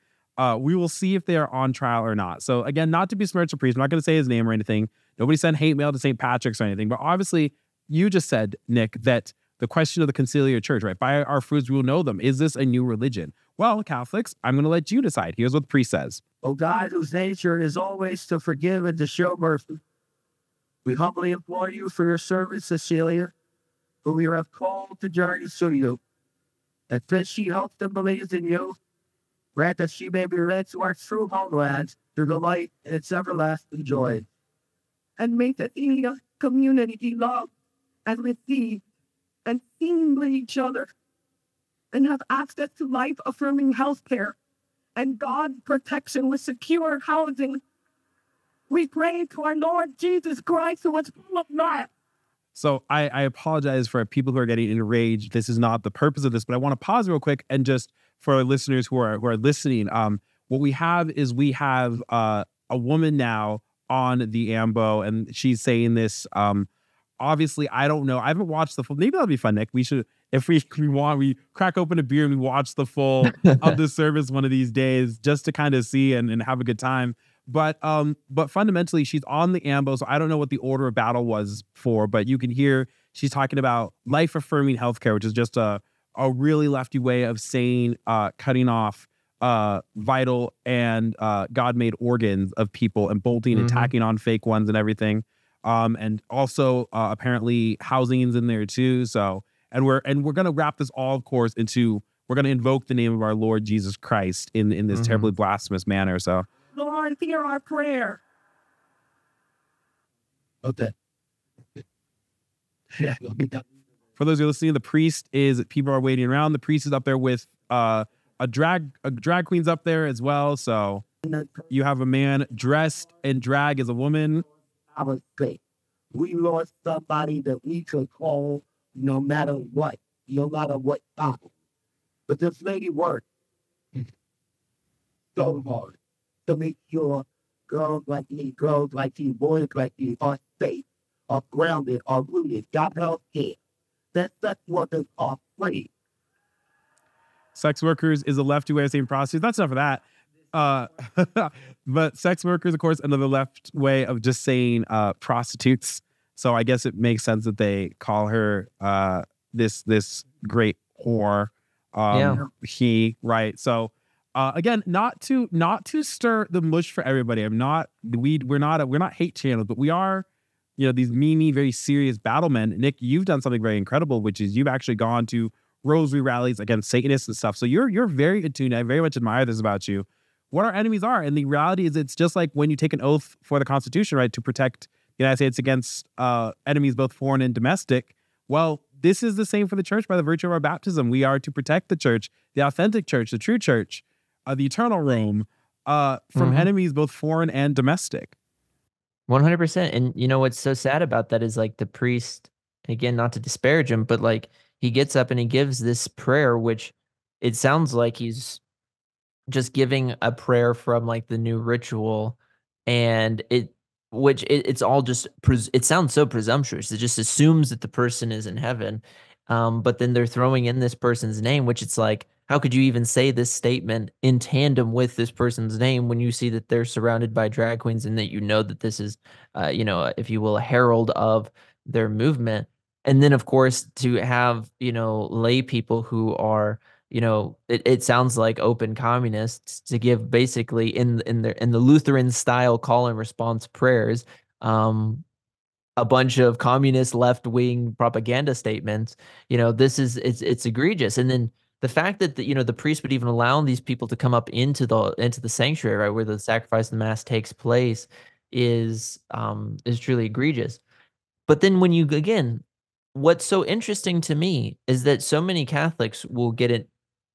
we will see if they are on trial or not. So again, not to besmirch a priest, I'm not going to say his name or anything. Nobody sent hate mail to St. Patrick's or anything. But obviously, you just said, Nick, that the question of the conciliar church, right? By our fruits we will know them. Is this a new religion? Well, Catholics, I'm going to let you decide. Here's what the priest says.
O God, whose nature is always to forgive and to show mercy, we humbly implore you for your servant Cecilia, whom you have called to journey to you, that since she hopes and believes in you, grant that she may be led to our true homeland through the light and its everlasting joy. And make that the community be loved and received and seen by each other, and have access to life-affirming health care and God's protection with secure housing. We pray to our Lord Jesus Christ, who was full of love.
So I apologize for people who are getting enraged. This is not the purpose of this, but I want to pause real quick and just for our listeners who are listening, what we have is a woman now on the AMBO, and she's saying this. Obviously, I don't know. I haven't watched the full. Maybe that'll be fun, Nick. We should, if we want, we crack open a beer and we watch the full of the service one of these days, just to kind of see and have a good time. But fundamentally, she's on the AMBO, so I don't know what the order of battle was for, but you can hear she's talking about life-affirming healthcare, which is just a really lefty way of saying cutting off vital and God-made organs of people and bolting and tacking on fake ones and everything. And also apparently housings in there too. So we're gonna wrap this all, of course, into we're gonna invoke the name of our Lord Jesus Christ in this terribly blasphemous manner. So
Lord, hear our prayer. Okay.
For those who are listening, the priest is people are waiting around. The priest is up there with a drag queen's up there as well. So you have a man dressed in drag as a woman.
I would say we lost somebody that we could call no matter what problem. But this lady worked so hard to make sure girls like me, boys like me are safe, are grounded, are rooted, got health care. That sex workers are free.
Sex workers is a left way of saying prostitutes. That's enough of that. But sex workers, of course, another left way of just saying prostitutes. So I guess it makes sense that they call her this great whore. Right. So again, not to stir the mush for everybody. We're not hate channels, but we are, these meany, very serious battle men. Nick, you've done something very incredible, which is you've actually gone to rosary rallies against Satanists and stuff. So you're very attuned. I very much admire this about you. What our enemies are, and the reality is, it's just like when you take an oath for the Constitution, right, to protect the United States against enemies both foreign and domestic. Well, this is the same for the church by the virtue of our baptism. We are to protect the church, the authentic church, the true church, the eternal Rome, from enemies both foreign and domestic.
100%. And what's so sad about that is like the priest, again, not to disparage him, but like he gets up and he gives this prayer, which it sounds like he's just giving a prayer from like the new ritual, and it's all just it sounds so presumptuous. It just assumes that the person is in heaven, but then they're throwing in this person's name, which it's like, how could you even say this statement in tandem with this person's name when you see that they're surrounded by drag queens and that that this is if you will, a herald of their movement. And then of course to have lay people who are it sounds like open communists to give basically in the Lutheran style call and response prayers, a bunch of communist left-wing propaganda statements. It's egregious. And then the fact that the priest would even allow these people to come up into the sanctuary, right, where the sacrifice of the mass takes place, is truly egregious. But then when what's so interesting to me is that so many Catholics will get it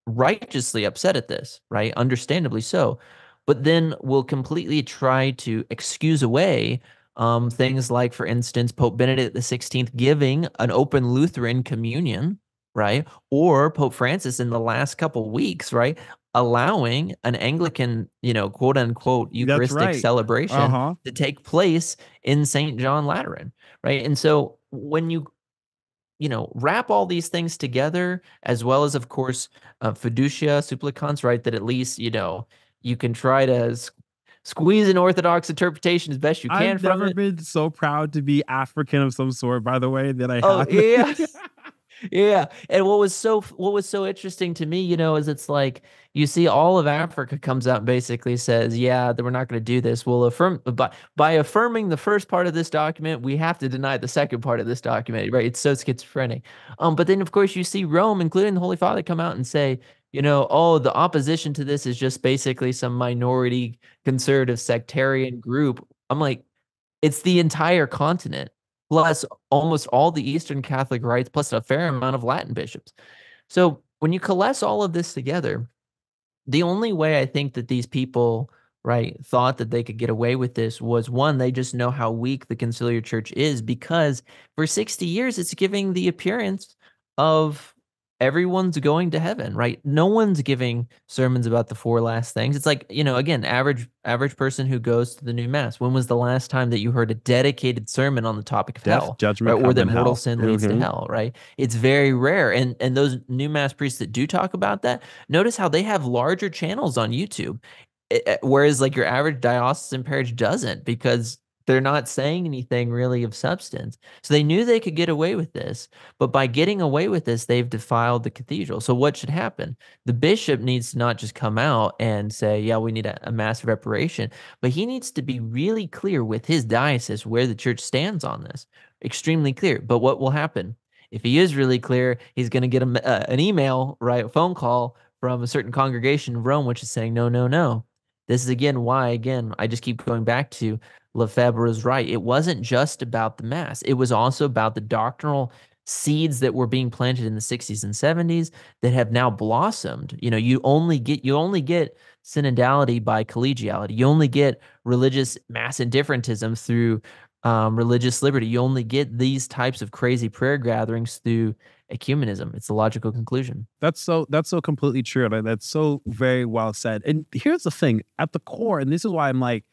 righteously upset at this, right? Understandably so, but then will completely try to excuse away things like, for instance, Pope Benedict XVI giving an open Lutheran communion, right? Or Pope Francis in the last couple weeks, right, allowing an Anglican, quote unquote, Eucharistic celebration to take place in St. John Lateran, right? And so when you wrap all these things together, as well as, of course, fiducia supplicans, right, that at least, you can try to squeeze an Orthodox interpretation as best you can
I've
from
never
it.
been so proud to be African of some sort, by the way, that I have.
Yeah. Yeah. And what was so interesting to me, is it's like you see all of Africa comes out and basically says, yeah, that we're not going to do this. We'll affirm by affirming the first part of this document, we have to deny the second part of this document, right? It's so schizophrenic. But then of course you see Rome, including the Holy Father, come out and say, oh, the opposition to this is just basically some minority conservative sectarian group. I'm like, it's the entire continent, plus almost all the Eastern Catholic rites, plus a fair amount of Latin bishops. So when you coalesce all of this together, the only way I think that these people, right, thought that they could get away with this was, one, they just know how weak the conciliar church is, because for 60 years it's giving the appearance of everyone's going to heaven, right? No one's giving sermons about the four last things. It's like, again, average person who goes to the new mass. When was the last time that you heard a dedicated sermon on the topic of
Death,
hell,
judgment,
right? Or that mortal
hell.
sin leads to hell, right? It's very rare. And those new mass priests that do talk about that, notice how they have larger channels on YouTube, whereas like your average diocesan parish doesn't, because They're not saying anything really of substance. So they knew they could get away with this, but by getting away with this, they've defiled the cathedral. So what should happen? The bishop needs to not just come out and say, yeah, we need a massive reparation, but he needs to be really clear with his diocese where the church stands on this. Extremely clear. But what will happen? If he is really clear, he's going to get an email, right, a phone call from a certain congregation in Rome, which is saying, no, no, no. This is why I just keep going back to Lefebvre is right. It wasn't just about the mass. It was also about the doctrinal seeds that were being planted in the 60s and 70s that have now blossomed. You only get synodality by collegiality. You only get religious mass indifferentism through religious liberty. You only get these types of crazy prayer gatherings through ecumenism. It's the logical conclusion.
That's so completely true. That's so very well said. And here's the thing at the core, and this is why I'm like,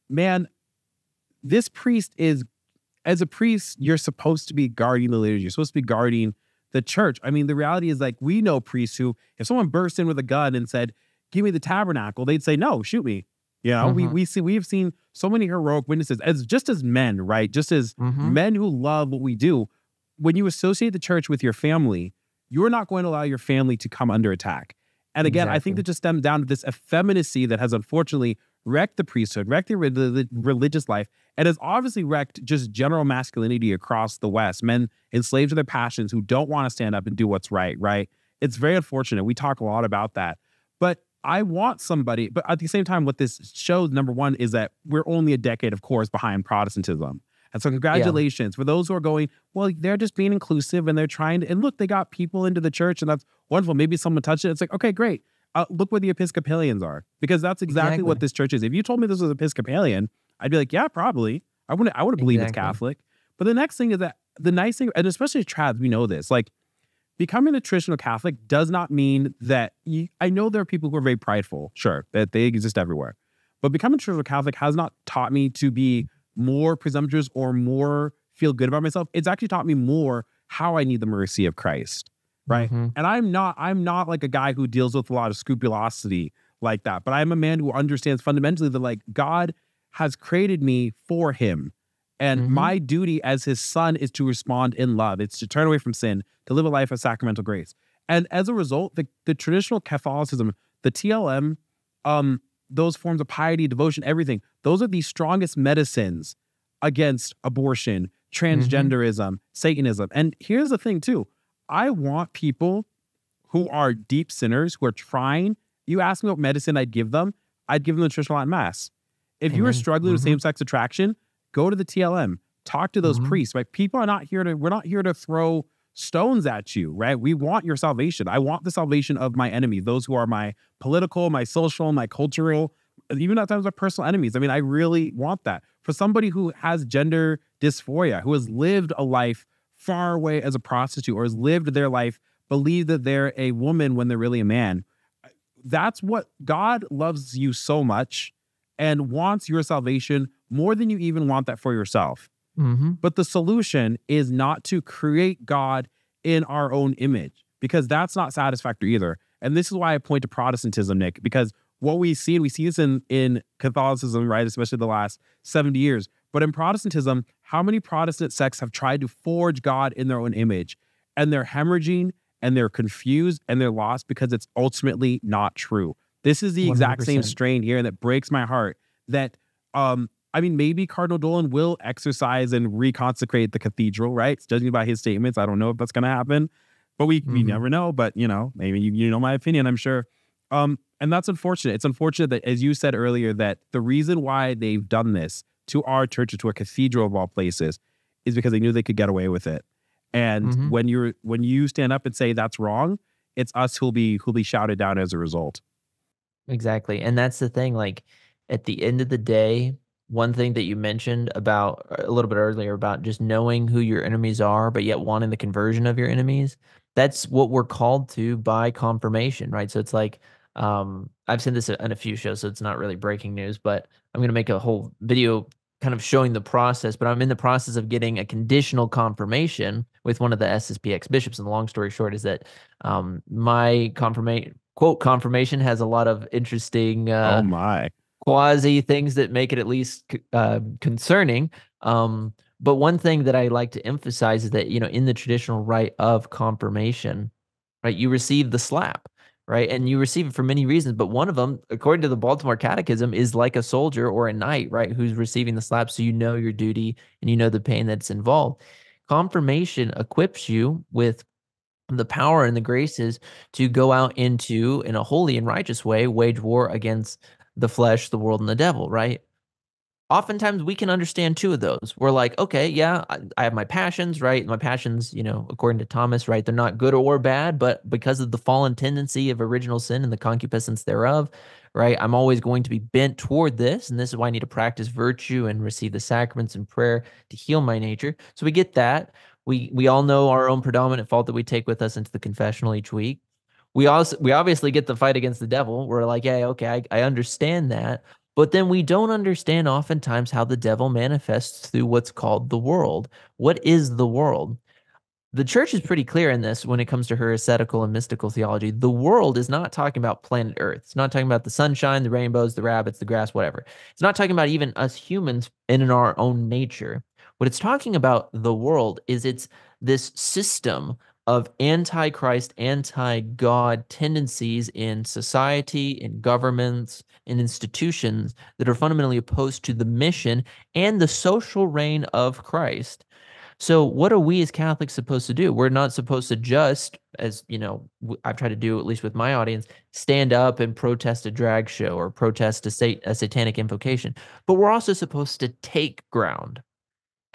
man, this priest as a priest, you're supposed to be guarding the liturgy. You're supposed to be guarding the church. I mean, the reality is, like, we know priests who, if someone burst in with a gun and said, give me the tabernacle, they'd say, no, shoot me. We've seen so many heroic witnesses as men, right? Just as men who love what we do. When you associate the church with your family, you're not going to allow your family to come under attack. And again, I think that just stems down to this effeminacy that has unfortunately wrecked the priesthood, wrecked the religious life, and has obviously wrecked just general masculinity across the West. Men enslaved to their passions who don't want to stand up and do what's right? It's very unfortunate. We talk a lot about that. But I want somebody, but at the same time, what this shows, number one, is that we're only a decade, of course, behind Protestantism. And so congratulations for those who are going, well, they're just being inclusive and they're trying to, and look, they got people into the church and that's wonderful. Maybe someone touched it. It's like, okay, great. Look where the Episcopalians are, because that's exactly what this church is. If you told me this was Episcopalian, I'd be like, yeah, probably. I wouldn't believe it's Catholic. But the next thing is that the nice thing, and especially as trads, we know this, like, becoming a traditional Catholic does not mean that I know there are people who are very prideful, sure, that they exist everywhere. But becoming a traditional Catholic has not taught me to be more presumptuous or more feel good about myself. It's actually taught me more how I need the mercy of Christ, right? And I'm not like a guy who deals with a lot of scrupulosity like that, but I'm a man who understands fundamentally that, like, God has created me for him. And my duty as his son is to respond in love. It's to turn away from sin, to live a life of sacramental grace. And as a result, the traditional Catholicism, the TLM, those forms of piety, devotion, everything, those are the strongest medicines against abortion, transgenderism, Satanism. And here's the thing too. I want people who are deep sinners, who are trying, you ask me what medicine I'd give them the traditional Latin Mass. If you are struggling with same-sex attraction, go to the TLM, talk to those priests, right? We're not here to throw stones at you, right? We want your salvation. I want the salvation of my enemies, those who are my political, my social, my cultural, even at times my personal enemies. I mean, I really want that. For somebody who has gender dysphoria, who has lived a life far away as a prostitute, or has lived their life, believe that they're a woman when they're really a man. That's what God loves you so much and wants your salvation more than you even want that for yourself. But the solution is not to create God in our own image, because that's not satisfactory either. And this is why I point to Protestantism, Nick, because what we see, and we see this in Catholicism, right, especially the last 70 years, but in Protestantism, how many Protestant sects have tried to forge God in their own image, and they're hemorrhaging, and they're confused, and they're lost because it's ultimately not true. This is the exact 100%. Same strain here that breaks my heart, that, I mean, maybe Cardinal Dolan will exercise and reconsecrate the cathedral, right? Judging by his statements, I don't know if that's going to happen, but we never know. But, maybe you know my opinion, I'm sure. And that's unfortunate. It's unfortunate that, as you said earlier, that the reason why they've done this to our church, to a cathedral of all places, is because they knew they could get away with it. And when you stand up and say that's wrong, it's us who'll be shouted down as a result.
Exactly. And that's the thing, like, at the end of the day, one thing that you mentioned about a little bit earlier about just knowing who your enemies are, but yet wanting the conversion of your enemies, that's what we're called to by confirmation, right? So it's like, I've seen this in a few shows, so it's not really breaking news, but I'm going to make a whole video kind of showing the process, but I'm in the process of getting a conditional confirmation with one of the SSPX bishops. And the long story short is that my confirmation has a lot of interesting quasi things that make it at least concerning. But one thing that I like to emphasize is that, in the traditional rite of confirmation, right, you receive the slap, right? And you receive it for many reasons, but one of them, according to the Baltimore Catechism, is like a soldier or a knight, right, who's receiving the slap, so you know your duty and you know the pain that's involved. Confirmation equips you with the power and the graces to go out into, in a holy and righteous way, wage war against the flesh, the world, and the devil, right? Oftentimes we can understand two of those. We're like, okay, yeah, I have my passions, right? My passions, according to Thomas, right, they're not good or bad, but because of the fallen tendency of original sin and the concupiscence thereof, right, I'm always going to be bent toward this. And this is why I need to practice virtue and receive the sacraments and prayer to heal my nature. So we get that. We all know our own predominant fault that we take with us into the confessional each week. We obviously get the fight against the devil. We're like, yeah, okay, I understand that. But then we don't understand oftentimes how the devil manifests through what's called the world. What is the world? The church is pretty clear in this when it comes to her ascetical and mystical theology. The world is not talking about planet Earth. It's not talking about the sunshine, the rainbows, the rabbits, the grass, whatever. It's not talking about even us humans in our own nature. What it's talking about, the world, is it's this system of anti-Christ, anti-God tendencies in society, in governments, in institutions that are fundamentally opposed to the mission and the social reign of Christ. So what are we as Catholics supposed to do? We're not supposed to just, as I've tried to do, at least with my audience, stand up and protest a drag show or protest a satanic invocation, but we're also supposed to take ground.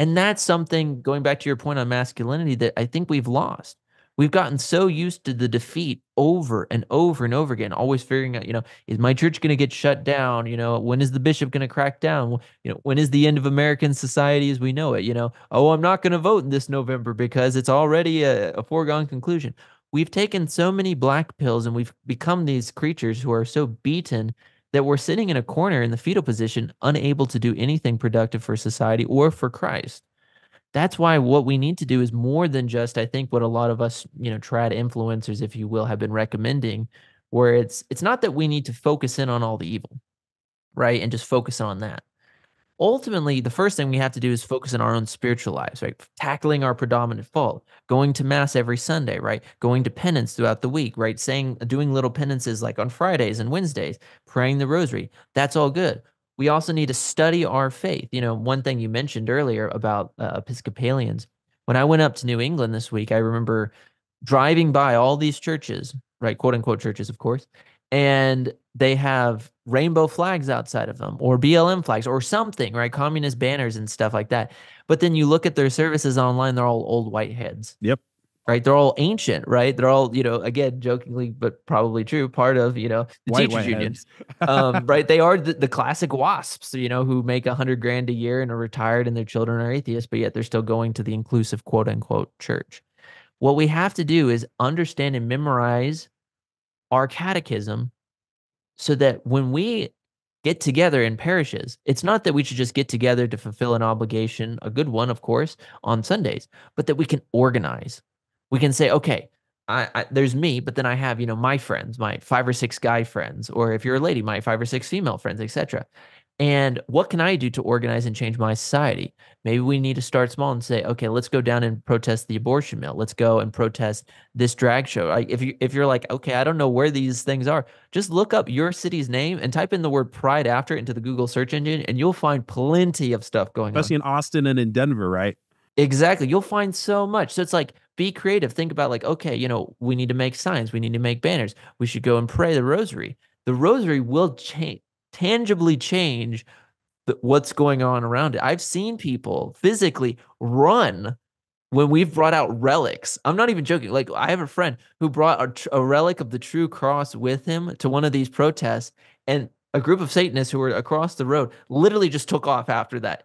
And that's something, going back to your point on masculinity, that I think we've lost. We've gotten so used to the defeat over and over and over again, always figuring out, is my church going to get shut down? When is the bishop going to crack down? When is the end of American society as we know it? Oh, I'm not going to vote this November because it's already a foregone conclusion. We've taken so many black pills and we've become these creatures who are so beaten that we're sitting in a corner in the fetal position, unable to do anything productive for society or for Christ. That's why what we need to do is more than just, I think, what a lot of us, trad influencers, if you will, have been recommending, where it's not that we need to focus in on all the evil, right? And just focus on that. Ultimately, the first thing we have to do is focus on our own spiritual lives, right? Tackling our predominant fault, going to mass every Sunday, right? Going to penance throughout the week, right? Doing little penances like on Fridays and Wednesdays, praying the rosary. That's all good. We also need to study our faith. One thing you mentioned earlier about Episcopalians. When I went up to New England this week, I remember driving by all these churches, right? Quote unquote churches, of course. And they have rainbow flags outside of them, or BLM flags or something, right? Communist banners and stuff like that. But then you look at their services online, they're all old white heads.
Yep.
Right. They're all ancient, right? They're all, again, jokingly, but probably true, part of, the
White
teachers union.
heads.
Right. They are the classic WASPs, who make $100,000 a year and are retired and their children are atheists, but yet they're still going to the inclusive quote unquote church. What we have to do is understand and memorize our catechism so that when we get together in parishes, it's not that we should just get together to fulfill an obligation, a good one, of course, on Sundays, but that we can organize. We can say, okay, there's me, but then I have, my friends, my 5 or 6 guy friends, or if you're a lady, my 5 or 6 female friends, etc. And what can I do to organize and change my society? Maybe we need to start small and say, okay, let's go down and protest the abortion mill. Let's go and protest this drag show. If you're like, okay, I don't know where these things are, just look up your city's name and type in the word pride after into the Google search engine, and you'll find plenty of stuff going on.
Especially in Austin and in Denver, right?
Exactly. You'll find so much. So it's like, be creative. Think about like, okay, we need to make signs. We need to make banners. We should go and pray the rosary. The rosary will tangibly change what's going on around it. I've seen people physically run when we've brought out relics. I'm not even joking. Like, I have a friend who brought a relic of the true cross with him to one of these protests, and a group of Satanists who were across the road literally just took off after that.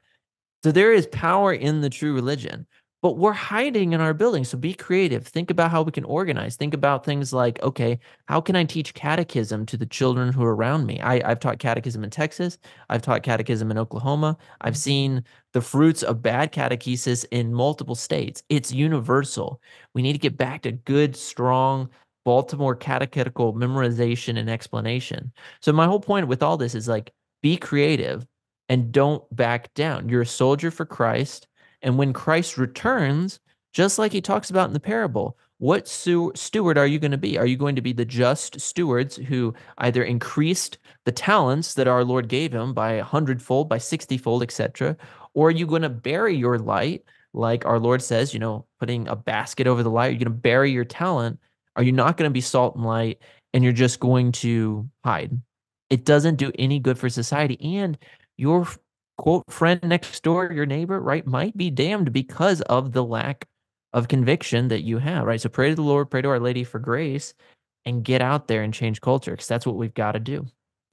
So there is power in the true religion, but we're hiding in our buildings. So be creative. Think about how we can organize. Think about things like, okay, how can I teach catechism to the children who are around me? I've taught catechism in Texas. I've taught catechism in Oklahoma. I've seen the fruits of bad catechesis in multiple states. It's universal. We need to get back to good, strong Baltimore catechetical memorization and explanation. So my whole point with all this is like, be creative, and don't back down. You're a soldier for Christ. And when Christ returns, just like he talks about in the parable, what steward are you going to be? Are you going to be the just stewards who either increased the talents that our Lord gave him by 100-fold, by 60-fold, etc.? Or are you going to bury your light, like our Lord says, putting a basket over the light? Are you going to bury your talent? Are you not going to be salt and light, and you're just going to hide? It doesn't do any good for society. And your quote friend next door, your neighbor, right, might be damned because of the lack of conviction that you have, right? So pray to the Lord, pray to Our Lady for grace, and get out there and change culture, because that's what we've got to do.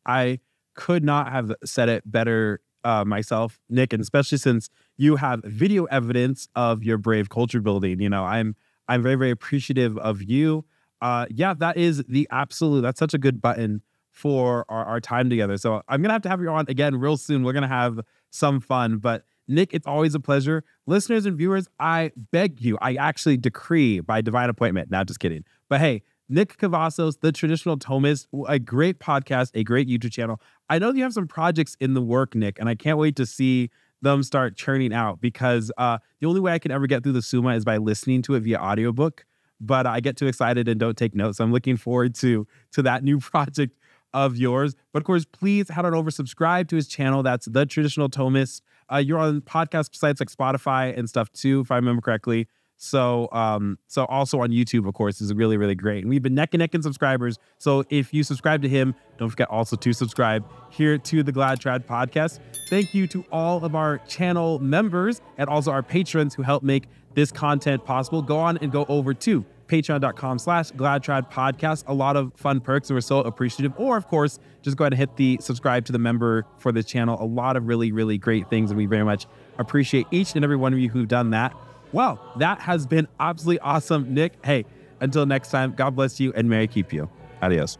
I could not have said it better myself, Nick, and especially since you have video evidence of your brave culture building. I'm very, very appreciative of you. That is that's such a good button for our time together. So I'm going to have you on again real soon. We're going to have some fun, but Nick, it's always a pleasure. Listeners and viewers, I beg you, I actually decree by divine appointment. Not just kidding. But hey, Nick Cavazos, the Traditional Thomist, a great podcast, a great YouTube channel. I know you have some projects in the work, Nick, and I can't wait to see them start churning out, because the only way I can ever get through the Summa is by listening to it via audiobook. But I get too excited and don't take notes. So I'm looking forward to that new project of yours. But of course, please head on over, subscribe to his channel. That's the Traditional Thomist. You're on podcast sites like Spotify and stuff too, if I remember correctly. So also on YouTube, of course, is really, really great. And we've been neck and neck in subscribers. So if you subscribe to him, don't forget also to subscribe here to the Glad Trad podcast. Thank you to all of our channel members and also our patrons who help make this content possible. Go on and go over to patreon.com/GladTrad podcast. A lot of fun perks, and we're so appreciative. Or of course, just go ahead and hit the subscribe to the member for this channel. A lot of really, really great things, and we very much appreciate each and every one of you who've done that. Well, that has been absolutely awesome, Nick. Hey, until next time, God bless you and may I keep you. Adios.